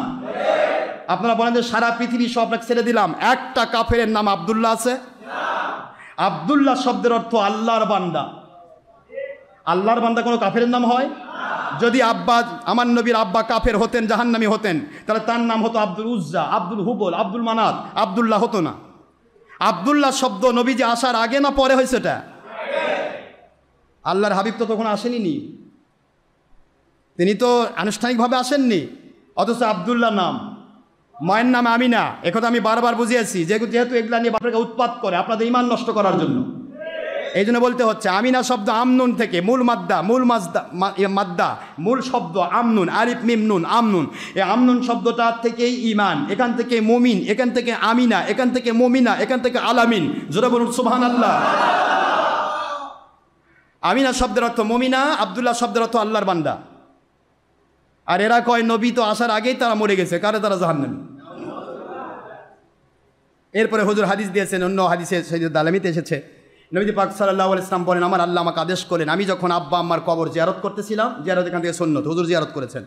আপনারা বলেন যে সারা পৃথিবী সব ছেড়ে দিলাম, একটা কাফেরের নাম আব্দুল্লাহ আছে? আব্দুল্লাহ শব্দের অর্থ আল্লাহর বান্দা। আল্লাহর বান্দা কোনো কাফেরের নাম হয়? যদি আব্বা, আমার নবীর আব্বা কাফের হতেন, জাহান্নামী হতেন, তাহলে তার নাম হতো আব্দুল উজ্জা, আব্দুল হুবল, আব্দুল মানাত, আব্দুল্লাহ হতো না। আব্দুল্লাহ শব্দ নবীজি আসার আগে না পরে হয়েছে? এটা আল্লাহর হাবিব তো তখন আসেনি, তিনি তো আনুষ্ঠানিকভাবে আসেননি, অথচ আবদুল্লাহ নাম, মায়ের নাম আমিনা। একথা আমি বারবার বুঝিয়েছি, যেহেতু এগুলা নিয়ে বাপেরকে উৎপাত করে আপনাদের ঈমান নষ্ট করার জন্য, এই জন্য বলতে হচ্ছে। আমিনা শব্দ আমনুন থেকে, মূল মাদ্দা মূল শব্দ আমনুন, আরিফ মিম নুন, আমনুন। এই আমনুন শব্দটা থেকেই ঈমান, এখান থেকে মুমিন, এখান থেকে আমিনা, এখান থেকে মুমিনা, এখান থেকে আলামিন। জোরে বলুন সুবহানাল্লাহ। আমিনা শব্দের অর্থ মুমিনা, আব্দুল্লাহ শব্দের অর্থ আল্লাহর বান্দা। আর এরা কয় নবী তো আসার আগেই তারা মরে গেছে, কারে তারা জাহান্নামী। এরপরে হুজুর হাদিস দিয়েছেন, অন্য হাদিসে সহিহ দালামিতে এসেছে, নবী পাক সাল্লাল্লাহু আলাইহি ওয়াসাল্লাম বলেন, আমার আল্লাহ আমাকে আদেশ করলেন, আমি যখন আব্বা আম্মার কবর জিয়ারত করতেছিলাম, জিয়ারত এখান থেকে সুন্নত, হুজুর জিয়ারত করেছেন,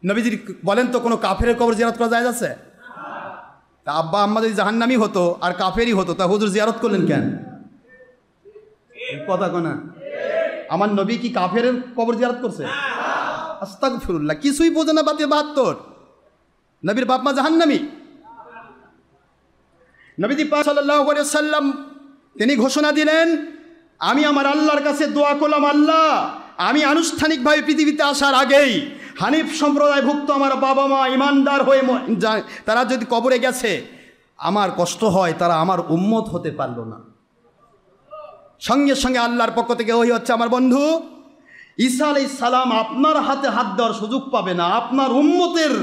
নবীজি বলেন তো কোনো কাফেরের কবর জিয়ারত করা যায় আছে? তা আব্বা আম্মা যদি জাহান্নামী হতো আর কাফেরই হতো, তা হুজুর জিয়ারত করলেন কেন? কথা কোনা, আমার নবী কি কাফেরের কবর জিয়ারত করছে? আস্তাগফিরুল্লাহ, কিছুই বোঝে না। বাতে 72 নবীর বাপ মা জাহান্নামী। নবী পাক সাল্লাল্লাহু আলাইহি ওয়াসাল্লাম তিনি ঘোষণা দিলেন, আমি আমার আল্লাহর কাছে দোয়া করলাম, আল্লাহ আমি আনুষ্ঠানিকভাবে পৃথিবীতে আসার আগেই হানিফ সম্প্রদায়ভুক্ত আমার বাবা মা ইমানদার হয়ে তারা যদি কবরে গেছে, আমার কষ্ট হয়, তারা আমার উম্মত হতে পারল না। সঙ্গে সঙ্গে আল্লাহর পক্ষ থেকে ওহী হচ্ছে, আমার বন্ধু ঈসা আলাইহিস সালাম আপনার হাতে হাত দেওয়ার সুযোগ পাবে না, আপনার উম্মতের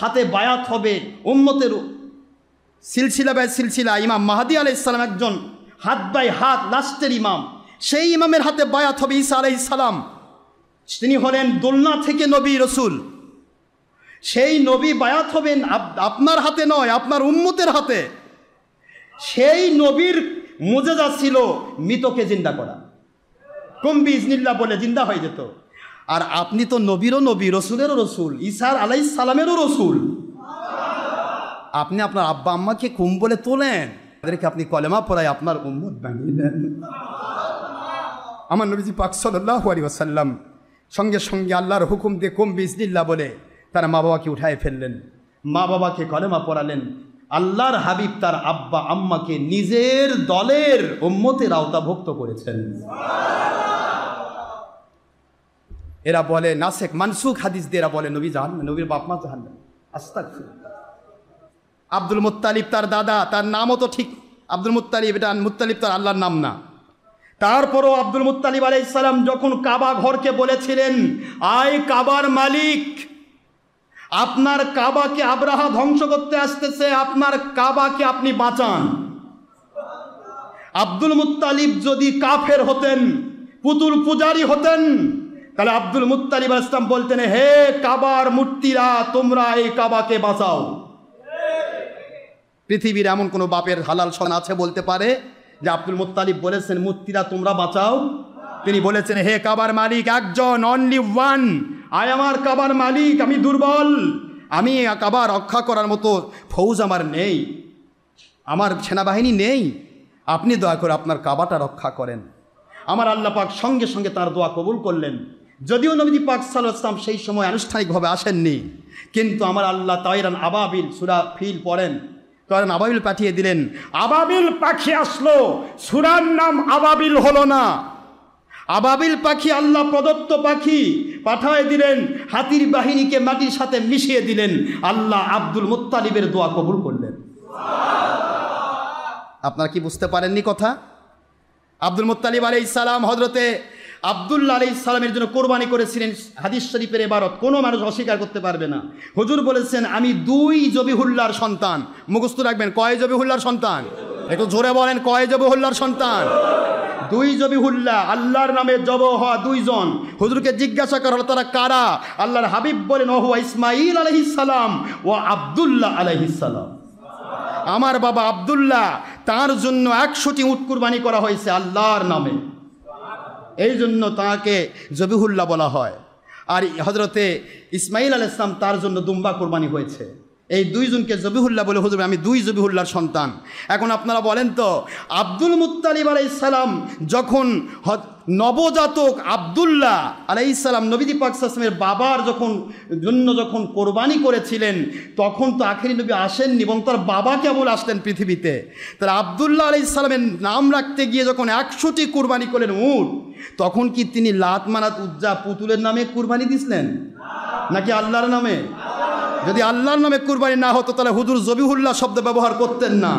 হাতে বায়াত হবে। উম্মতের সিলসিলা বাই সিলসিলা ইমাম মাহদী আলাইহিস সালাম একজন হাত বাই হাত লাস্টের ইমাম, সেই ইমামের হাতে বায়াত হবে ঈসা আলাইহিস সালাম। তিনি হলেন দোলনা থেকে নবী রসুল, সেই নবী বায়াত হবেন আপনার হাতে নয়, আপনার উম্মতের হাতে। সেই নবীর মুজেজা ছিল মৃতকে জিন্দা করা, কুম বিইজনিল্লাহ বলে জিন্দা হয়ে যেত। আর আপনি তো নবীরও নবী, রসুলেরও রসুল, ঈসা আলাইহিস সালামেরও রসুল। আপনি আপনার আব্বা আম্মাকে কুম বলে তোলেন, তাদেরকে আপনি কলেমা পড়ায় আপনার উম্মত বানিয়ে নেন। আমার নবীজি পাক সাল্লাল্লাহু আলাইহি ওয়াসাল্লাম সঙ্গে সঙ্গে আল্লাহর হুকুম দিয়ে কুম বিইজনিল্লাহ বলে তারা মা বাবাকে উঠায় ফেললেন, মা বাবাকে কলেমা পড়ালেন। আল্লাহর হাবিব তার আব্বা আম্মাকে নিজের দলের উম্মতের আওতাভুক্ত করেছেন। এরা বলে নাসেখ মানসুখ হাদিস দিয়ে এরা বলে নবী জাহান্নামে, নবীর বাপ মা জাহান্নামে। আস্তাগফিরুল্লাহ। আব্দুল মুত্তালিব তার দাদা, তার নামও তো ঠিক আব্দুল মুত্তালিব, এটা মুত্তালিব তার আল্লাহর নাম না। তারপরও আব্দুল মুত্তালিব আলাইহিস সালাম যখন কাবা ঘরকে বলেছিলেন, আয় কাবার মালিক, আপনার কাবাকে আব্রাহা ধ্বংস করতে আসতেছে, আপনার কাবাকে আপনি বাঁচান। আব্দুল মুত্তালিব যদি কাফের হতেন, পুতুল পূজারী হতেন, তাহলে আব্দুল মুত্তালিব আলাইহিস সালাম বলতেন, হে কাবার মূর্তিরা, তোমরা এই কাবাকে বাঁচাও। পৃথিবীর এমন কোনো বাপের হালাল সন্তান আছে বলতে পারে যে আব্দুল মুত্তালিব বলেছেন মূর্তিরা তোমরা বাঁচাও? তিনি বলেছেন, হে কাবার মালিক একজন, অনলি ওয়ান, আয় আমার কাবার মালিক, আমি দুর্বল, আমি কাবা রক্ষা করার মতো ফৌজ আমার নেই, আমার সেনাবাহিনী নেই, আপনি দয়া করে আপনার কাবাটা রক্ষা করেন। আমার আল্লাহ পাক সঙ্গে সঙ্গে তার দোয়া কবুল করলেন। যদিও নবী পাক সাল্লাল্লাহু আলাইহি ওয়াসাল্লাম সেই সময় আনুষ্ঠানিকভাবে আসেননি, কিন্তু আমার আল্লাহ তায়রান আবাবিল, সূরা ফিল পড়েন, তায়রান আবাবিল পাঠিয়ে দিলেন। আবাবিল পাখি আসলো, সূরার নাম আবাবিল হলো না। আবাবিল পাখি আল্লাহ প্রদত্ত পাখি, পাঠায় দিলেন, হাতির বাহিনীকে মাটির সাথে মিশিয়ে দিলেন। আল্লাহ আব্দুল মুত্তালিবের দোয়া কবুল করলেন। আপনারা কি বুঝতে পারেননি কথা? আব্দুল মুত্তালিব আলাইহিস সালাম হযরতে আব্দুল্লাহ আলাইহিস সালামের জন্য কোরবানি করেছিলেন। হাদিস শরীফের ইবারত কোনো মানুষ অস্বীকার করতে পারবে না। হুজুর বলেছেন, আমি 2 জবিহুল্লাহর সন্তান। মুখস্থ রাখবেন, কয় জবিহুল্লাহর সন্তান? একটু জোরে বলেন, কয় জবিহুল্লাহর সন্তান? 2 জবিহুল্লাহ, আল্লাহর নামে জব হওয়া 2 জন। হুজুরকে জিজ্ঞাসা করা হলো তারা কারা? আল্লাহর হাবিব বলেন, ও হুয়া ইসমাঈল আলাইহিস সালাম ও আব্দুল্লাহ আলাইহিস সালাম। আমার বাবা আব্দুল্লাহ, তার জন্য 100টি উট কুরবানি করা হয়েছে আল্লাহর নামে, এই জন্য তাকে জবিহুল্লাহ বলা হয়। আর হজরতে ইসমাঈল আলাইহিস সালাম, তার জন্য দুম্বা কোরবানি হয়েছে। এই 2 জনকে জবিহুল্লাহ বলে হুজুর আমি 2 জবিহুল্লাহর সন্তান। এখন আপনারা বলেন তো, আব্দুল মুত্তালিব আলাইহিস সালাম যখন নবজাতক আব্দুল্লাহ আলাইহিস সালাম নবী পাক সাল্লাল্লাহু আলাইহি ওয়াসাল্লামের বাবার যখন কোরবানি করেছিলেন, তখন তো আখেরি নবী আসেননি, এবং তার বাবা কেবল আসলেন পৃথিবীতে। তাহলে আব্দুল্লাহ আলাইহিস সালামের নাম রাখতে গিয়ে যখন 100টি কোরবানি করলেন উট, তখন কি তিনি লাত মানাত উজ্জা পুতুলের নামে কোরবানি দিছিলেন নাকি আল্লাহর নামে? যদি আল্লাহর নামে কোরবানি না হতো তাহলে হুজুর জবিহুল্লাহ শব্দ ব্যবহার করতেন না।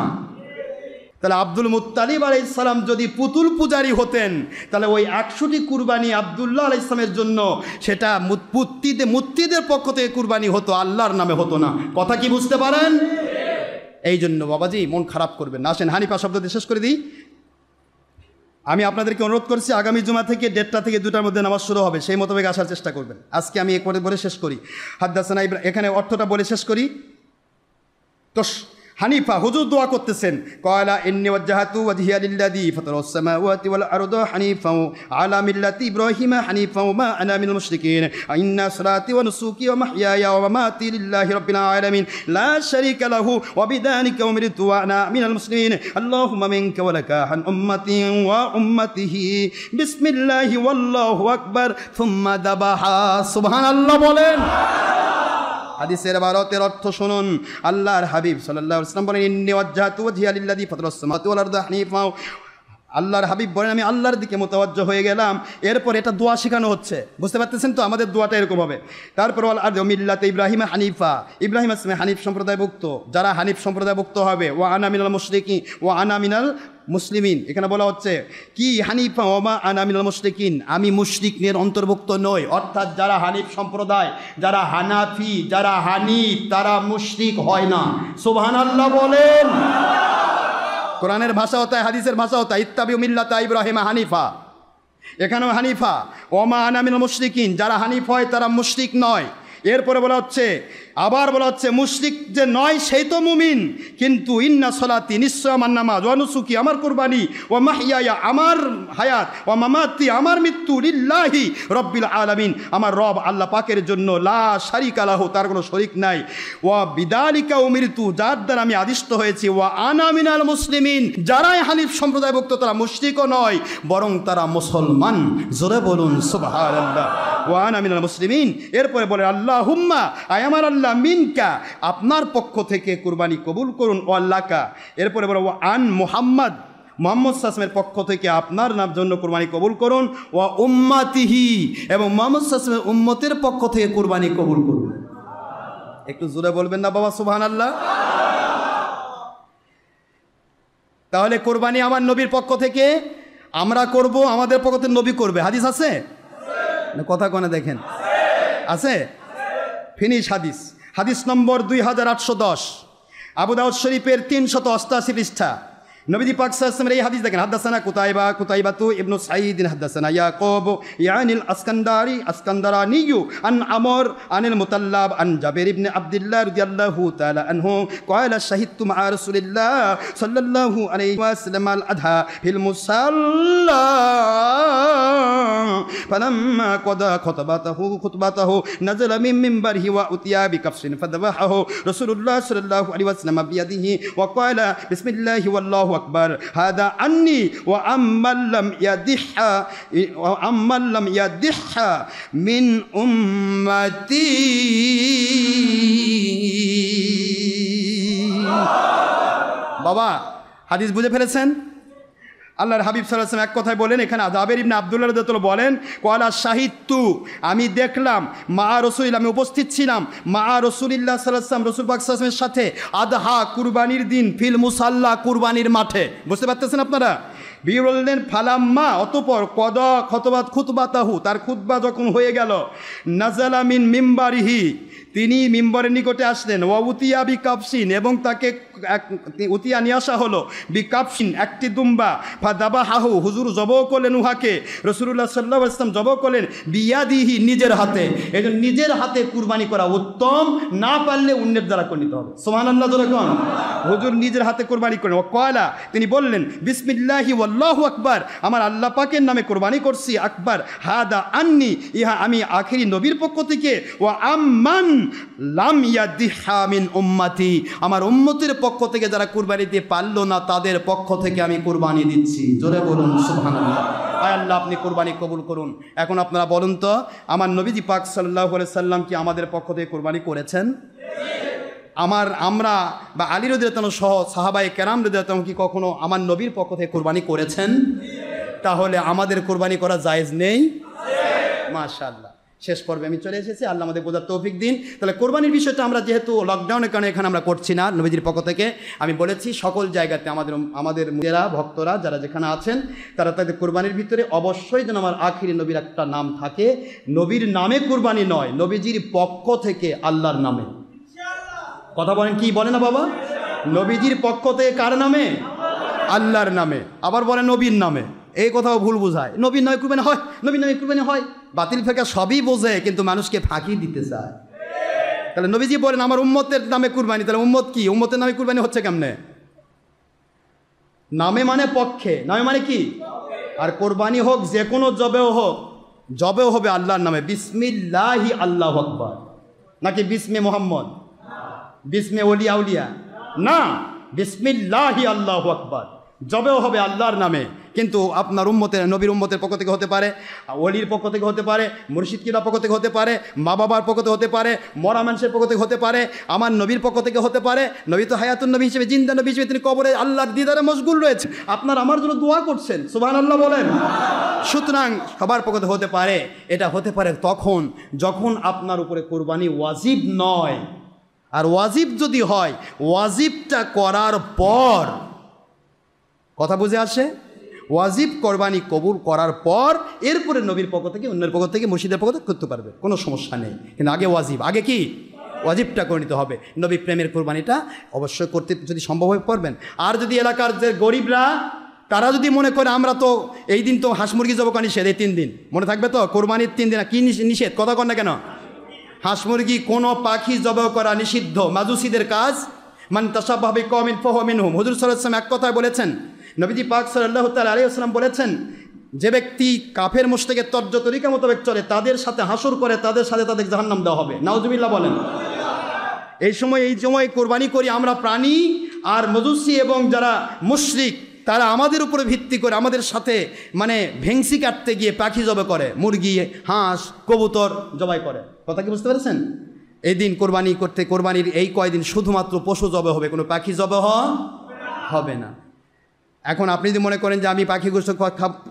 তাহলে আব্দুল মুত্তালিব আলাইহিস সালাম যদি পুতুল পূজারী হতেন, তাহলে ওই 100টি কুরবানি আব্দুল্লাহ আলাইহিস সালামের জন্য সেটা মুত্তিদের পক্ষ থেকে কুরবানি হতো, আল্লাহর নামে হতো না। কথা কি বুঝতে পারেন? এই জন্য বাবাজি মন খারাপ করবেন না। আসেন হানিফা শব্দ দিয়ে শেষ করে দিই। আমি আপনাদেরকে অনুরোধ করছি, আগামী জুমা থেকে 1:30 থেকে 2টার মধ্যে নামাজ শুরু হবে, সেই মোতাবেক আসার চেষ্টা করবেন। আজকে আমি একবারে বলে শেষ করি, হাদ্দাসানা এখানে অর্থটা বলে শেষ করি। তো হানিফা হুজুর দোয়া করতেছেন, কয়লা ইন্নী ওয়াজ্জাহাতু ওয়াজহিয়া লিল্লাযী ফাতারাস সামাওয়াতি ওয়াল আরদা হানিফা আলা মিল্লাতি ইব্রাহিম হানিফা ওয়া মা আনা মিনাল মুশরিকিন ইন্না সালাতি ওয়া নুসুকি ওয়া মাহইয়ায়া ওয়া মামাতি লিল্লাহি রাব্বিল আলামিন লা শারীকা লাহু ওয়া বিযালিকা উমিরতু ওয়া আনা মিনাল মুসলিমিন আল্লাহুম্মা মিনকা ওয়া লাকা আন উম্মতি ওয়া উম্মতিহি বিসমিল্লাহি ওয়াল্লাহু আকবার সুম্মা দাবাহা। সুবহানাল্লাহ বলেন। হাদিসের ইবারতের অর্থ শুনুন। আল্লাহর হাবিব সাল্লাল্লাহু আলাইহি ওয়াসাল্লাম বলেন, ইন্নী ওয়াজ্জাহতু ওয়াজহিয়া লিল্লাযী ফাতারাস সামাওয়াতি ওয়াল আরদা হানিফা। আল্লাহর হাবিব বলেন, আমি আল্লাহর দিকে মোতাওয়াজ্জহ হয়ে গেলাম। এরপর এটা দোয়া শেখানো হচ্ছে, বুঝতে পারতেছেন তো? আমাদের দোয়াটা এরকম হবে। তারপর ওয়াল আরদা মিল্লাতে ইব্রাহিম হানিফা, ইব্রাহিম আসলে হানিফ সম্প্রদায়ভুক্ত, যারা হানিফ সম্প্রদায়ভুক্ত হবে। ওয়া আনা মিনাল মুশরিকিন ওয়া আনা মিনাল মুসলিমিন। এখানে বলা হচ্ছে কি, হানিফা ওমা আনা মিনাল মুশরিকিন, আমি মুশরিকদের অন্তর্ভুক্ত নই। অর্থাৎ যারা হানিফ সম্প্রদায়, যারা হানাফি, যারা হানিফ, তারা মুশরিক হয় না। সুবহানাল্লাহ বলেন। কোরআনের ভাষাও তাই, হাদিসের ভাষাও তাই, ইত্তাবিউ মিল্লাতা ইব্রাহিম হানিফা। এখানেও হানিফা ওমা আনা মিনাল মুশরিকিন, যারা হানিফ হয় তারা মুশরিক নয়। এরপরে বলা হচ্ছে, আবার বলা হচ্ছে মুশরিক যে নয় সেই তো মুমিন, কিন্তু ইন্না সলাতি, নিশ্চয় আমার নামাজ, ওয়া নুসুকি, আমার কুরবানি, ওয়া মাহইয়ায়া, আমার হায়াত, ওয়া মামাতি, আমার মৃত্যু, লিল্লাহি রব্বিল আলামিন, আমার রব আল্লাহ পাকের জন্য, লা শারিকা লাহু, তার কোনো শরিক নাই, ওয়া বিযালিকা উমিরতু, যার দ্বারা আমি আদিষ্ট হয়েছি, ওয়া আনা মিনাল মুসলিমিন, যারাই হানিফ সম্প্রদায়ভুক্ত তারা মুশরিকও নয়, বরং তারা মুসলমান। জোরে বলুন সুবহানাল্লাহ। ওয়া আনা মিনাল মুসলিমিন। এরপরে বলে আল্লাহুম্মা, আয় আমার আল্লাহ, মিনকা, আপনার পক্ষ থেকে কুরবানি কবুল করুন, ও আল্লাহকা। এরপরে বলে ও আন মুহাম্মদ, মুহাম্মদ সাল্লাল্লাহু পক্ষ থেকে আপনার নাম জন্য কুরবানি কবুল করুন, ও উম্মাতিহি, এবং মুহাম্মদ সাল্লাল্লাহু উম্মতের পক্ষ থেকে কুরবানি কবুল করুন। একটু জোরে বলবেন না বাবা সুবহানাল্লাহ? তাহলে কুরবানি আমার নবীর পক্ষ থেকে আমরা করব, আমাদের পক্ষ থেকে নবী করবে। হাদিস আছে? কথা কোনে দেখেন, আছে? ফিনিশ হাদিস। হাদিস নম্বর 2810, আবু দাউদ শরীফের 388 পৃষ্ঠা। নবী পাক সাল্লাল্লাহু আলাইহি ওয়াসাল্লামের এই হাদিস দেখেন, হাদাসানা কুতাইবাতু ইবনু সাঈদ, হাদাসানা ইয়াকুব ইয়ানিল আসকান্দারানি আন আমর আনিল মুতাল্লাব আন জাবির ইবনে আব্দুল্লাহ রাদিয়াল্লাহু তাআলা আনহু ক্বালা শাহিদতু মা রাসূলিল্লাহ সাল্লাল্লাহু আলাইহি ওয়াসাল্লাম আল আদহা ফিল মুসাল্লা ফালাম্মা ক্বাদা খুতবাতাহু নাযালা মিন মিনবারিহি ওয়া উতিয়া বিকাফসিন ফাদাবাহু রাসূলুল্লাহ সাল্লাল্লাহু আলাইহি ওয়াসাল্লাম বিয়াদিহি ওয়া ক্বালা বিসমিল্লাহি ওয়াল্লাহু আকবার হাদা আন্নি ওয়া আম্মান লাম ইয়াদিহা মিন উম্মতি। বাবা হাদিস বুঝে ফেলেছেন? আল্লাহর হাবিব সাল্লাল্লাহু আলাইহি ওয়াসাল্লাম এক কথায় বলেন, এখানে জাবের ইবনে আব্দুল্লাহ রাদিয়াল্লাহু আনহু বলেন, ক্বালা শাহিদতু, আমি দেখলাম, মা রাসূল, আমি উপস্থিত ছিলাম, মা রাসূলিল্লাহ সাল্লাল্লাহু আলাইহি ওয়াসাল্লাম, রাসূল পাক সাল্লাল্লাহু আলাইহি ওয়াসাল্লামের সাথে, আদহা কুরবানির দিন, ফিল মুসাল্লা কুরবানির মাঠে। বুঝতে পারতেছেন আপনারা? বিয়ে বললেন ফালাম্মা, অতঃপর কদা খুতবাতাহু, তার খুতবা যখন হয়ে গেল, নাজালা মিন মিম্বারিহি, তিনি মিম্বরের নিকটে আসলেন, ওয়া উতিয়া বিকাফসিন, এবং তাকে উতিয়া নিয়ে আসা হলো, বিকাফসিন, একটি দুম্বা, ফাদাবাহাহু, হুজুর জবাও করলেন উহাকে, রাসূলুল্লাহ সাল্লাল্লাহু আলাইহি ওয়াসাল্লাম জবাও করলেন, বিয়াদিহি, নিজের হাতে। এই জন্য নিজের হাতে কুরবানি করা উত্তম, না পারলে অন্যের দ্বারা করে নিতে হবে। সুবহানাল্লাহ জোরে কোন। হুজুর নিজের হাতে কুরবানি করেন। ওয়া ক্বালা, তিনি বললেন, বিসমিল্লাহি ওয়াল্লাহু আকবার, আমার আল্লাহ পাকের নামে কুরবানি করছি, আকবার হাদা আন্নি, ইহা আমি আখেরি নবীর পক্ষ থেকে, ওয়া আম্মান লাম ইয়াদিহা মিন উম্মতি, আমার উম্মতের পক্ষ পক্ষ থেকে যারা কুরবানি দিতে পারলো না তাদের পক্ষ থেকে আমি কুরবানি দিচ্ছি। জোরে বলুন সুবহানাল্লাহ। আয় আল্লাহ আপনি কুরবানি কবুল করুন। এখন আপনারা বলুন তো, আমার নবীজি পাক সাল্লাল্লাহু আলাইহি সাল্লাম কি আমাদের পক্ষ থেকে কুরবানি করেছেন? আমরা বা আলী রাদিয়াল্লাহু তাআলা সহ সাহাবায়ে কেরাম রাদিয়াল্লাহু তাআলা কি কখনো আমার নবীর পক্ষ থেকে কুরবানি করেছেন? তাহলে আমাদের কুরবানি করা জায়েজ নেই? মাশাআল্লাহ। শেষ পর্বে আমি চলে এসেছি, আল্লাহ আমাদের বোঝার তৌফিক দিন। তাহলে কোরবানির বিষয়টা আমরা যেহেতু লকডাউনের কারণে এখানে আমরা করছি না নবীজির পক্ষ থেকে, আমি বলেছি সকল জায়গাতে আমাদের যারা ভক্তরা যারা যেখানে আছেন তারা তাদের কোরবানির ভিতরে অবশ্যই যেন আমার আখিরি নবীর একটা নাম থাকে। নবীর নামে কোরবানি নয়, নবীজির পক্ষ থেকে আল্লাহর নামে। কথা বলেন, কি বলে না বাবা? নবীজির পক্ষ থেকে কার নামে? আল্লাহর নামে। আবার বলে নবীর নামে, এই কথাও ভুল বোঝায়। নবীর নামে কুরবানি হয়, নবীর নামে কুরবানি হয়, বাতিল ফেকা সবই বোঝে, কিন্তু মানুষকে ফাঁকি দিতে চায়। তাহলে নবীজি বলেন আমার উম্মতের নামে কুরবানি, তাহলে উম্মত কি? উম্মতের নামে কুরবানি হচ্ছে কেমনে? নামে মানে পক্ষে, নামে মানে কি? আর কোরবানি হোক যে কোনো জবেও হোক, জবেও হবে আল্লাহর নামে। বিসমিল্লাহি আল্লাহু আকবার, নাকি বিসমে মোহাম্মদ, বিসমে ওলিয়া উলিয়া? না, বিসমিল্লাহি আল্লাহু আকবার। জবেও হবে আল্লাহর নামে। কিন্তু আপনার উম্মতের নবীর উম্মতের পক্ষ থেকে হতে পারে, ওলির পক্ষ থেকে হতে পারে, মুর্শিদ কিলার পক্ষ থেকে হতে পারে, মা বাবার পক্ষ থেকে হতে পারে, মরা মানুষের পক্ষ থেকে হতে পারে, আমার নবীর পক্ষ থেকে হতে পারে। নবী তো হায়াতুন নবী হিসেবে, জিন্দা নবী হিসেবে তিনি কবরে আল্লাহর দিদারে মশগুল রয়েছে। আপনার আমার জন্য দোয়া করছেন, সুবহানাল্লাহ বলেন। সুতরাং সবার পক্ষ থেকে হতে পারে। এটা হতে পারে তখন যখন আপনার উপরে কোরবানি ওয়াজিব নয়। আর ওয়াজিব যদি হয়, ওয়াজিবটা করার পর, কথা বুঝে আসে? ওয়াজিব কোরবানি কবুল করার পর এরপরে নবীর পক্ষ থেকে, অন্যের পক্ষ থেকে, মুর্শিদের পক্ষ থেকে করতে পারবে, কোনো সমস্যা নেই। কিন্তু আগে ওয়াজিব, আগে কি? ওয়াজিবটা করে নিতে হবে। নবী প্রেমের কোরবানিটা অবশ্যই করতে যদি সম্ভব হয়ে করবেন। আর যদি এলাকার যে গরিবরা তারা যদি মনে করে আমরা তো এই দিন তো হাঁস মুরগি জবাই করা নিষেধ, এই 3 দিন মনে থাকবে তো, কোরবানির 3 দিন কি নিষেধ? কথা কর না কেন? হাঁস মুরগি কোনো পাখি জবাই করা নিষিদ্ধ, মাজুসিদের কাজ। মান তাশাব্বাহা বিকওমিন ফাহুয়া মিনহুম। হুজুর সাল্লাল্লাহু আলাইহি ওয়াসাল্লাম এক কথায় বলেছেন, নবীজি পাক সাল্লাল্লাহু তাআলা আলাইহি ওয়াসাল্লাম বলেছেন, যে ব্যক্তি কাফের মুশরিকের তরিকা মোতাবেক চলে, তাদের সাথে হাসর করে, তাদের সাথে তাদের জাহান্নাম দেওয়া হবে। নাউজুবিল্লাহ বলেন। এই সময় কোরবানি করি আমরা প্রাণী, আর মজুসি এবং যারা মুশরিক তারা আমাদের উপরে ভিত্তি করে আমাদের সাথে মানে ভেংসি কাটতে গিয়ে পাখি জবাই করে, মুরগি, হাঁস, কবুতর জবাই করে। কথা কি বুঝতে পেরেছেন? এই দিন কোরবানি করতে, কোরবানির এই কয়দিন শুধুমাত্র পশু জবাই হবে, কোনো পাখি জবাই হবে না। এখন আপনি যদি মনে করেন যে আমি পাখি গোশত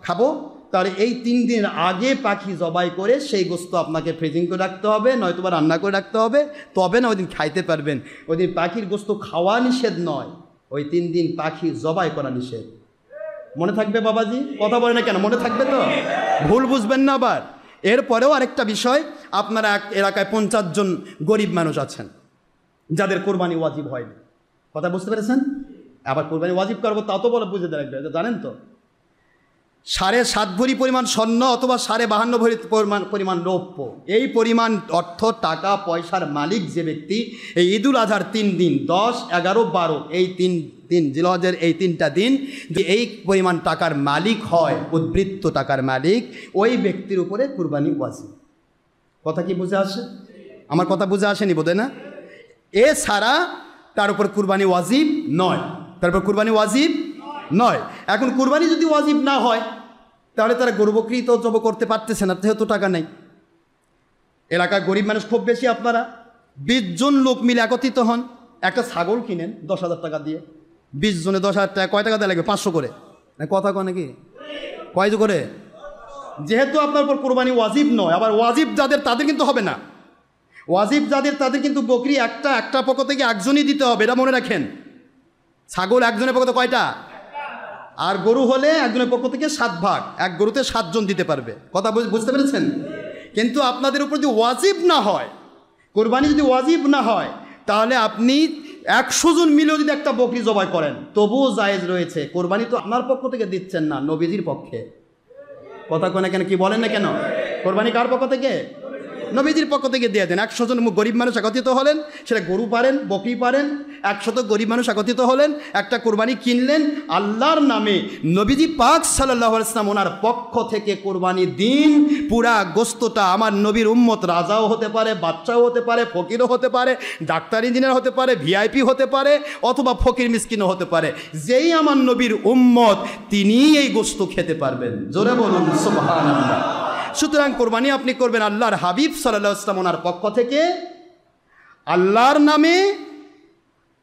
খাবো, তাহলে এই 3 দিন আগে পাখি জবাই করে সেই গোশত আপনাকে ফ্রিজিং করে রাখতে হবে, নয়তোবা রান্না করে রাখতে হবে, তবে না ওই দিন খাইতে পারবেন। ওই দিন পাখির গোশত খাওয়া নিষেধ নয়, ওই 3 দিন পাখি জবাই করা নিষেধ। মনে থাকবে বাবাজি? কথা বলে না কেন? মনে থাকবে তো? ভুল বুঝবেন না আবার। এরপরেও আরেকটা বিষয়, আপনারা এক এলাকায় 50 জন গরিব মানুষ আছেন যাদের কোরবানি ওয়াজিব হয়নি। কথা বুঝতে পেরেছেন? আবার কোরবানি ওয়াজিব করবো তা তো বলে বুঝে দেয়, জানেন তো, 7.5 ভরি পরিমাণ স্বর্ণ অথবা 52.5 ভরি পরিমাণ রৌপ্য, এই পরিমাণ অর্থ টাকা পয়সার মালিক যে ব্যক্তি এই ঈদুল আজহার 3 দিন 10, 11, 12 এই 3 দিন জিলহজের এই 3টা দিন যে এই পরিমাণ টাকার মালিক হয়, উদ্বৃত্ত টাকার মালিক, ওই ব্যক্তির উপরে কুরবানি ওয়াজিব। কথা কি বুঝে আসে? আমার কথা বুঝে আসেনি বোধ হয় না? এছাড়া তার উপর কুরবানি ওয়াজিব নয়, তারপর কুরবানি ওয়াজিব নয়। এখন কুরবানি যদি ওয়াজিব না হয় তাহলে তারা গরু বকরি তো জব করতে পারতেছে না, যেহেতু টাকা নেই। এলাকার গরিব মানুষ খুব বেশি, আপনারা 20 জন লোক মিলে একত্রিত হন, একটা ছাগল কিনেন 10,000 টাকা দিয়ে। 20 জনে 10,000 টাকা, কয় টাকা দেওয়া লাগবে? 500 করে। কথা কয় নাকি? কয় করে? যেহেতু আপনার উপর কোরবানি ওয়াজিব নয়, আবার ওয়াজিব যাদের তাদের কিন্তু হবে না। ওয়াজিব যাদের তাদের কিন্তু বকরি একটা পক্ষ থেকে একজনই দিতে হবে, এটা মনে রাখেন। ছাগল একজনের পক্ষ থেকে কয়টা? আর গরু হলে একজনের পক্ষ থেকে 7 ভাগ, এক গরুতে 7 জন দিতে পারবে। কথা বুঝতে পেরেছেন? কিন্তু আপনাদের উপর যদি ওয়াজিব না হয়, কোরবানি যদি ওয়াজিব না হয়, তাহলে আপনি 100 জন মিলেও যদি একটা বকরি জবাই করেন তবুও জায়েজ রয়েছে। কোরবানি তো আপনার পক্ষ থেকে দিচ্ছেন না, নবীজির পক্ষে। কথা কেন কি বলেন না কেন? কোরবানি কার পক্ষ থেকে? নবীজির পক্ষ থেকে দিয়ে দেন। 100 জন গরিব মানুষ একত্রিত হলেন, সেটা গরু পারেন, বকরি পারেন, 100 গরিব মানুষ একত্রিত হলেন, একটা কোরবানি কিনলেন আল্লাহর নামে। নবীজি পাক সাল্লাল্লাহু আলাইহি ওয়াসাল্লাম ওনার পক্ষ থেকে কোরবানি দিন, পুরা গোস্তটা আমার নবীর উম্মত, রাজাও হতে পারে, বাচ্চাও হতে পারে, ফকিরও হতে পারে, ডাক্তার ইঞ্জিনিয়ার হতে পারে, ভিআইপি হতে পারে, অথবা ফকির মিসকিনও হতে পারে, যেই আমার নবীর উম্মত তিনিই এই গোস্ত খেতে পারবেন। জোরে বলুন সুবহানাল্লাহ। সুতরাং কোরবানি আপনি করবেন আল্লাহর হাবিব সাল্লাল্লাহু আলাইহি ওয়াসাল্লাম ওনার পক্ষ থেকে আল্লাহর নামে।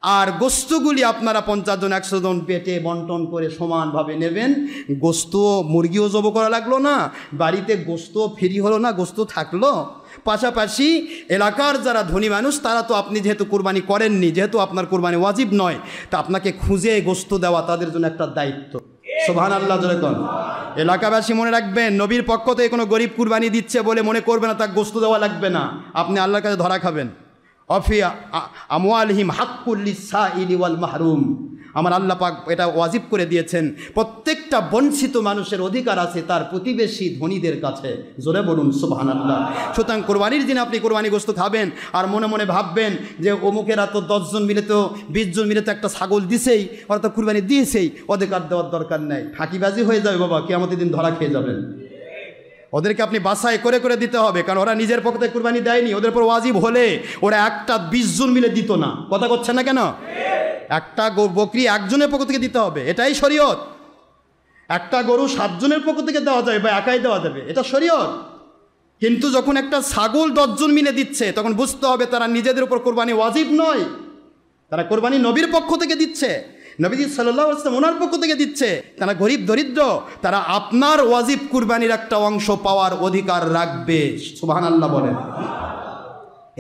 আর গোস্তগুলি আপনারা 50 জন 100 জন পেটে বন্টন করে সমানভাবে নেবেন। গোস্ত মুরগিও জব করা লাগলো না, বাড়িতে গোস্ত ফ্রি হলো না, গোস্ত থাকলো। পাশাপাশি এলাকার যারা ধনী মানুষ তারা তো আপনি যেহেতু কোরবানি করেননি, যেহেতু আপনার কোরবানি ওয়াজিব নয়, তা আপনাকে খুঁজে গোস্ত দেওয়া তাদের জন্য একটা দায়িত্ব। সুবহানাল্লাহ জোরে কোন। এলাকাবাসী মনে রাখবেন, নবীর পক্ষ থেকে কোনো গরিব কুরবানি দিচ্ছে বলে মনে করবে না তার গোস্ত দেওয়া লাগবে না, আপনি আল্লাহর কাছে ধরা খাবেন। অফি আমওয়ালিহিম হাক্কুল লিসাইলি ওয়াল মাহরুম। আমার আল্লাহ পাক এটা ওয়াজিব করে দিয়েছেন, প্রত্যেকটা বঞ্চিত মানুষের অধিকার আছে তার প্রতিবেশী ধনীদের কাছে। জোরে বলুন সুবহানাল্লাহ। সুতরাং কোরবানির দিন আপনি কোরবানি গোস্ত খাবেন আর মনে মনে ভাববেন যে অমুকেরা তো 10 জন মিলে তো 20 জন মিলে তো একটা ছাগল দিছেই, ওরা তো কোরবানি দিয়েছেই, অধিকার দেওয়ার দরকার নেই। ফাঁকিবাজি হয়ে যাবে বাবা, কিয়ামতের দিন ধরা খেয়ে যাবেন। ওদেরকে আপনি বাছাই করে করে দিতে হবে, কারণ ওরা নিজের পক্ষ থেকে কুরবানি দেয়নি। ওদের উপর ওয়াজিব হলে ওরা একটা 20 জন মিলে দিত না। কথা করছেন না কেন? একটা বকরি একজনের পক্ষ থেকে দিতে হবে, এটাই শরীয়ত। একটা গরু 7 জনের পক্ষ থেকে দেওয়া যাবে বা একাই দেওয়া যাবে, এটা শরীয়ত। কিন্তু যখন একটা ছাগল 10 জন মিলে দিচ্ছে তখন বুঝতে হবে তারা নিজেদের উপর কোরবানি ওয়াজিব নয়, তারা কোরবানি নবীর পক্ষ থেকে দিচ্ছে, নবীজি সাল্লাল্লাহু আলাইহি ওয়াসাল্লাম ওনার পক্ষ থেকে দিচ্ছে। তারা গরিব দরিদ্র, তারা আপনার ওয়াজিব কুরবানির একটা অংশ পাওয়ার অধিকার রাখবে। সুবহানাল্লাহ বলেন।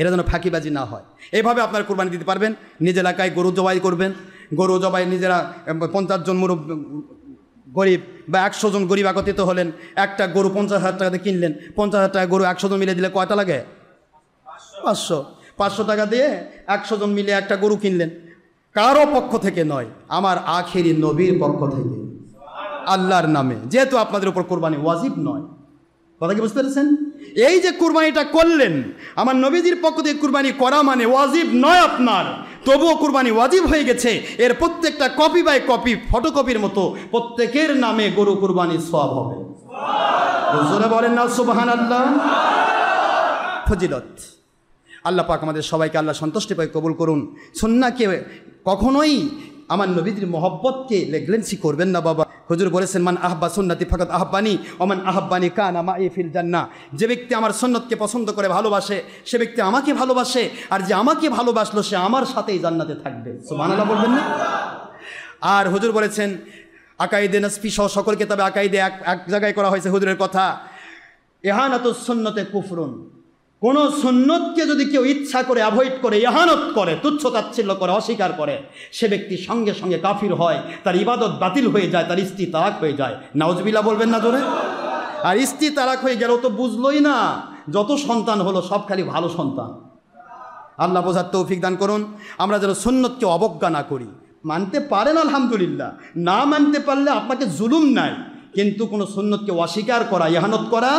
এরা যেন ফাঁকিবাজি না হয়, এইভাবে আপনার কুরবানি দিতে পারবেন। নিজ এলাকায় গরু জবাই করবেন, গরু জবাই নিজেরা 50 জন গরিব বা 100 জন গরিব একত্রিত হলেন, একটা গরু 50,000 টাকাতে কিনলেন। 50,000 টাকা গরু 100 জন মিলে দিলে কয়টা লাগে? 500 টাকা দিয়ে 100 জন মিলে একটা গরু কিনলেন। কারো পক্ষ থেকে নয়, আমার আখেরি নবীর পক্ষ থেকে আল্লাহর নামে, যেহেতু আপনাদের উপর কোরবানি ওয়াজিব নয়। কথা কি বুঝতে পেরেছেন? এই যে কুরবানিটা করলেন, আমার নবীজির পক্ষ থেকে কুরবানি করা মানে ওয়াজিব নয় আপনার, তবুও কুরবানি ওয়াজিব হয়ে গেছে। এর প্রত্যেকটা কপি বাই কপি, ফটোকপির মতো প্রত্যেকের নামে গরু কুরবানির সওয়াব হবে। জোরে বলেন না সুবহানাল্লাহ। ফজিলত। আল্লাহ পাক আমাদের সবাইকে আল্লাহ সন্তুষ্টি পায় কবুল করুন। সুন্নাহকে কখনোই, আমার নবীজির মহব্বতকে লেগলেন্সি করবেন না বাবা। হুজুর বলেছেন, মান আহবা সুন্নতি ফাকাত আহবানি ওমান আহব্বানি কানা মাই ফিল জান্নাহ। যে ব্যক্তি আমার সুন্নতকে পছন্দ করে ভালোবাসে সে ব্যক্তি আমাকে ভালোবাসে, আর যে আমাকে ভালোবাসলো সে আমার সাথেই জান্নাতে থাকবে। সুবহানাল্লাহ বলবেন না? আর হুজুর বলেছেন, আকাইদে নাসফি সহ সকল কিতাবে আকাইদে এক জায়গায় করা হয়েছে হুজুরের কথা, ইহানাতুস সুন্নতে কুফরুন। কোনো সুন্নতকে যদি কেউ ইচ্ছা করে অ্যাভয়েড করে, ইহানত করে, তুচ্ছ তাচ্ছিল্য করে, অস্বীকার করে, সে ব্যক্তি সঙ্গে সঙ্গে কাফির হয়, তার ইবাদত বাতিল হয়ে যায়, তার স্ত্রী তালাক হয়ে যায়। নাউজুবিল্লাহ বলবেন না জোরে? আর স্ত্রী তালাক হয়ে গেল তো বুঝলোই না, যত সন্তান হলো সব খালি ভালো সন্তান। আল্লাহ বোঝার তৌফিক দান করুন। আমরা যেন সুন্নতকে অবজ্ঞা না করি। মানতে পারেন আলহামদুলিল্লাহ, না মানতে পারলে আপনাকে জুলুম নাই, কিন্তু কোনো সুন্নতকে অস্বীকার করা, ইহানত করা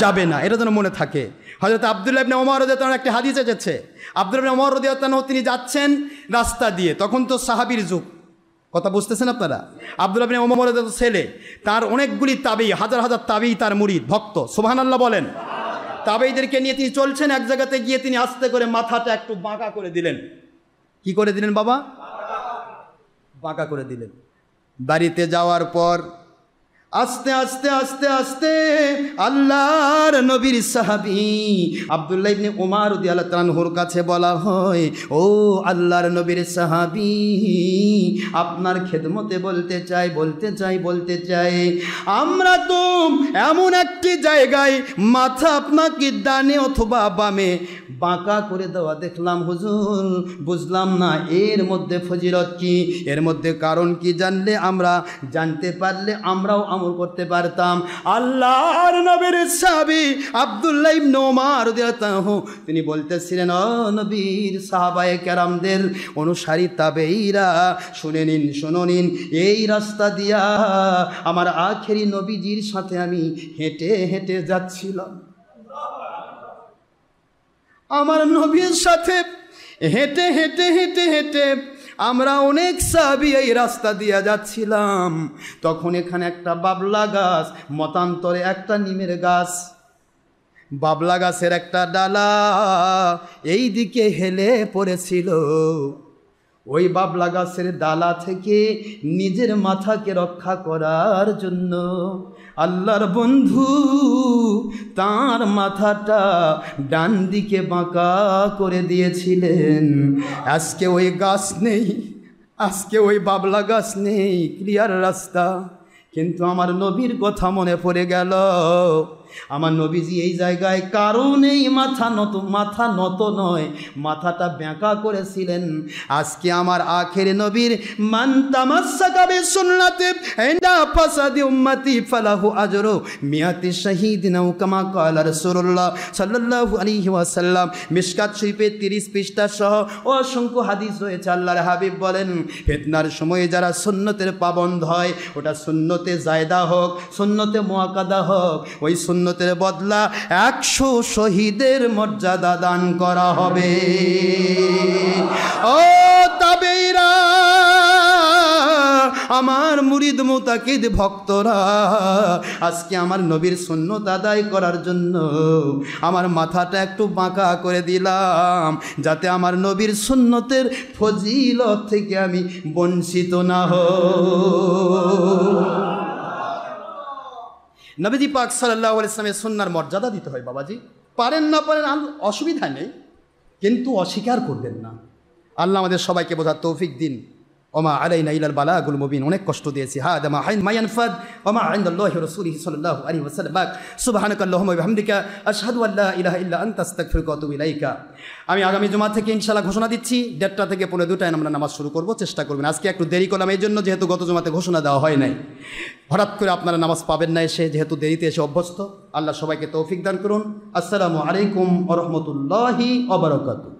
যাবে না, এটা যেন মনে থাকে। হযরত আব্দুল্লাহ ইবনে ওমর রাদিয়াল্লাহু আনহু একটা হাদিস এসেছে। আব্দুল্লাহ ইবনে ওমর রাদিয়াল্লাহু আনহু তিনি যাচ্ছেন রাস্তা দিয়ে, তখন তো সাহাবীর যুগ, কথা বুঝতেছেন আপনারা? আব্দুল্লাহ ইবনে ওমর রাদিয়াল্লাহু ছেলে, তার অনেকগুলি তাবেঈ, হাজার হাজার তাবেঈ তার মুরিদ, ভক্ত। সুবহানাল্লাহ বলেন। তাবেঈদেরকে নিয়ে তিনি চলছেন, এক জায়গাতে গিয়ে তিনি আস্তে করে মাথাটা একটু বাঁকা করে দিলেন। কি করে দিলেন বাবা? বাঁকা করে দিলেন। বাড়িতে যাওয়ার পর আস্তে আস্তে আস্তে আস্তে আল্লাহর নবীর সাহাবী আব্দুল্লাহ ইবনে ওমর রাদিয়াল্লাহু তাআলা আনহুর কাছে বলা হয়, ও আল্লাহর নবীর সাহাবী, আপনার খেদমতে বলতে চাই, আমরা তো এমন একটি জায়গায় মাথা আপনাকে ডানে অথবা বামে বাঁকা করে দেওয়া দেখলাম হুজুর, বুঝলাম না এর মধ্যে ফজিলত কি, এর মধ্যে কারণ কি, জানতে পারলে আমরাও আমল করতে পারতাম। আল্লাহর নবীর সাহাবী আব্দুল্লাহ ইবনে ওমর রাদিয়াল্লাহু আনহু তিনি বলতেছিলেন, ও নবীর সাহাবায়ে কেরামদের অনুসারী তাবেঈরা, শুনে নিন, এই রাস্তা দিয়া আমার আখেরি নবীজির সাথে আমি হেঁটে হেঁটে যাচ্ছিলাম। আমার নবীর সাথে হেঁটে হেঁটে হেঁটে হেঁটে আমরা অনেক সাহাবী এই রাস্তা দিয়ে যাচ্ছিলাম। তখন এখানে একটা বাবলা গাছ, মতান্তরে একটা নিমের গাছ, বাবলা গাছের একটা ডালা এই দিকে হেলে পড়েছিল। ওই বাবলা গাছের ডালা থেকে নিজের মাথাকে রক্ষা করার জন্য আল্লাহর বন্ধু তার মাথাটা ডান দিকে বাঁকা করে দিয়েছিলেন। আজকে ওই গাছ নেই, আজকে ওই বাবলা গাছ নেই, ক্লিয়ার রাস্তা। কিন্তু আমার নবীর কথা মনে পড়ে গেল। আমার নবীজি এই জায়গায় কারণেই মাথা নত নয়, মাথাটা বেঁকা করেছিলেন। আজকে আমার আখের নবীর মান তামাসসাকা বিসুন্নতি ইনদা ফাসাদি উম্মতি ফালাহু আজরু মিয়াতি শাহীদিন আও কামা ক্বালা রাসূলুল্লাহ সাল্লাল্লাহু আলাইহি ওয়াসাল্লাম। মিশকাত শরীফে 30 পৃষ্ঠা সহ অসংখ্য হাদিস রয়েছে। আল্লাহর হাবিব বলেন, ফিতনার সময়ে যারা সুন্নতের পাবন্দ হয়, ওটা সুন্নতে জায়দা হোক, সুন্নতে মুআক্কাদা হোক, ওই সুন্নতের বদলা 100 শহীদের মর্যাদা দান করা হবে। ও তাবেঈরা, আমার মুরিদ মুতাকিদ ভক্তরা, আজকে আমার নবীর সুন্নত আদায় করার জন্য আমার মাথাটা একটু বাঁকা করে দিলাম, যাতে আমার নবীর সুন্নতের ফজিলত থেকে আমি বঞ্চিত না হই। নবীজি পাক সাল্লাল্লাহু আলাইহি ওয়াসাল্লামের সুন্নাহর মর্যাদা দিতে হয় বাবাজি। পারেন না পারেন অসুবিধা নেই, কিন্তু অস্বীকার করবেন না। আল্লাহ আমাদের সবাইকে বোঝার তৌফিক দিন। ওমা আলাইনা ইলাল বালাগুল মুবিন। অনেক কষ্ট দিয়েছি। হাদা মা ইয়ানফাদ ওমা ইনদাল্লাহি ওয়া রাসূলিহি সাল্লাল্লাহু আলাইহি ওয়াসাল্লাম। সুবহানাকাল্লাহুম্মা ওয়া বিহামদিকা আশহাদু আল্লা ইলাহা ইল্লা আনতা আস্তাগফিরুকা ওয়া আতুবু ইলাইকা। আমি আগামী জুমা থেকে ইনশাআল্লাহ ঘোষণা দিচ্ছি, 1:30 থেকে 2:45 আমরা নামাজ শুরু করব। চেষ্টা করবেন। আজকে একটু দেরি করলাম এই জন্য, যেহেতু গত জুমাতে ঘোষণা দেওয়া হয় নাই। হঠাৎ করে আপনারা নামাজ পাবেন না এসে, যেহেতু দেরিতে এসে অভ্যস্ত। আল্লাহ সবাইকে তৌফিক দান করুন। আসসালামু আলাইকুম ওয়া রাহমাতুল্লাহি ওয়া বারাকাতুহু।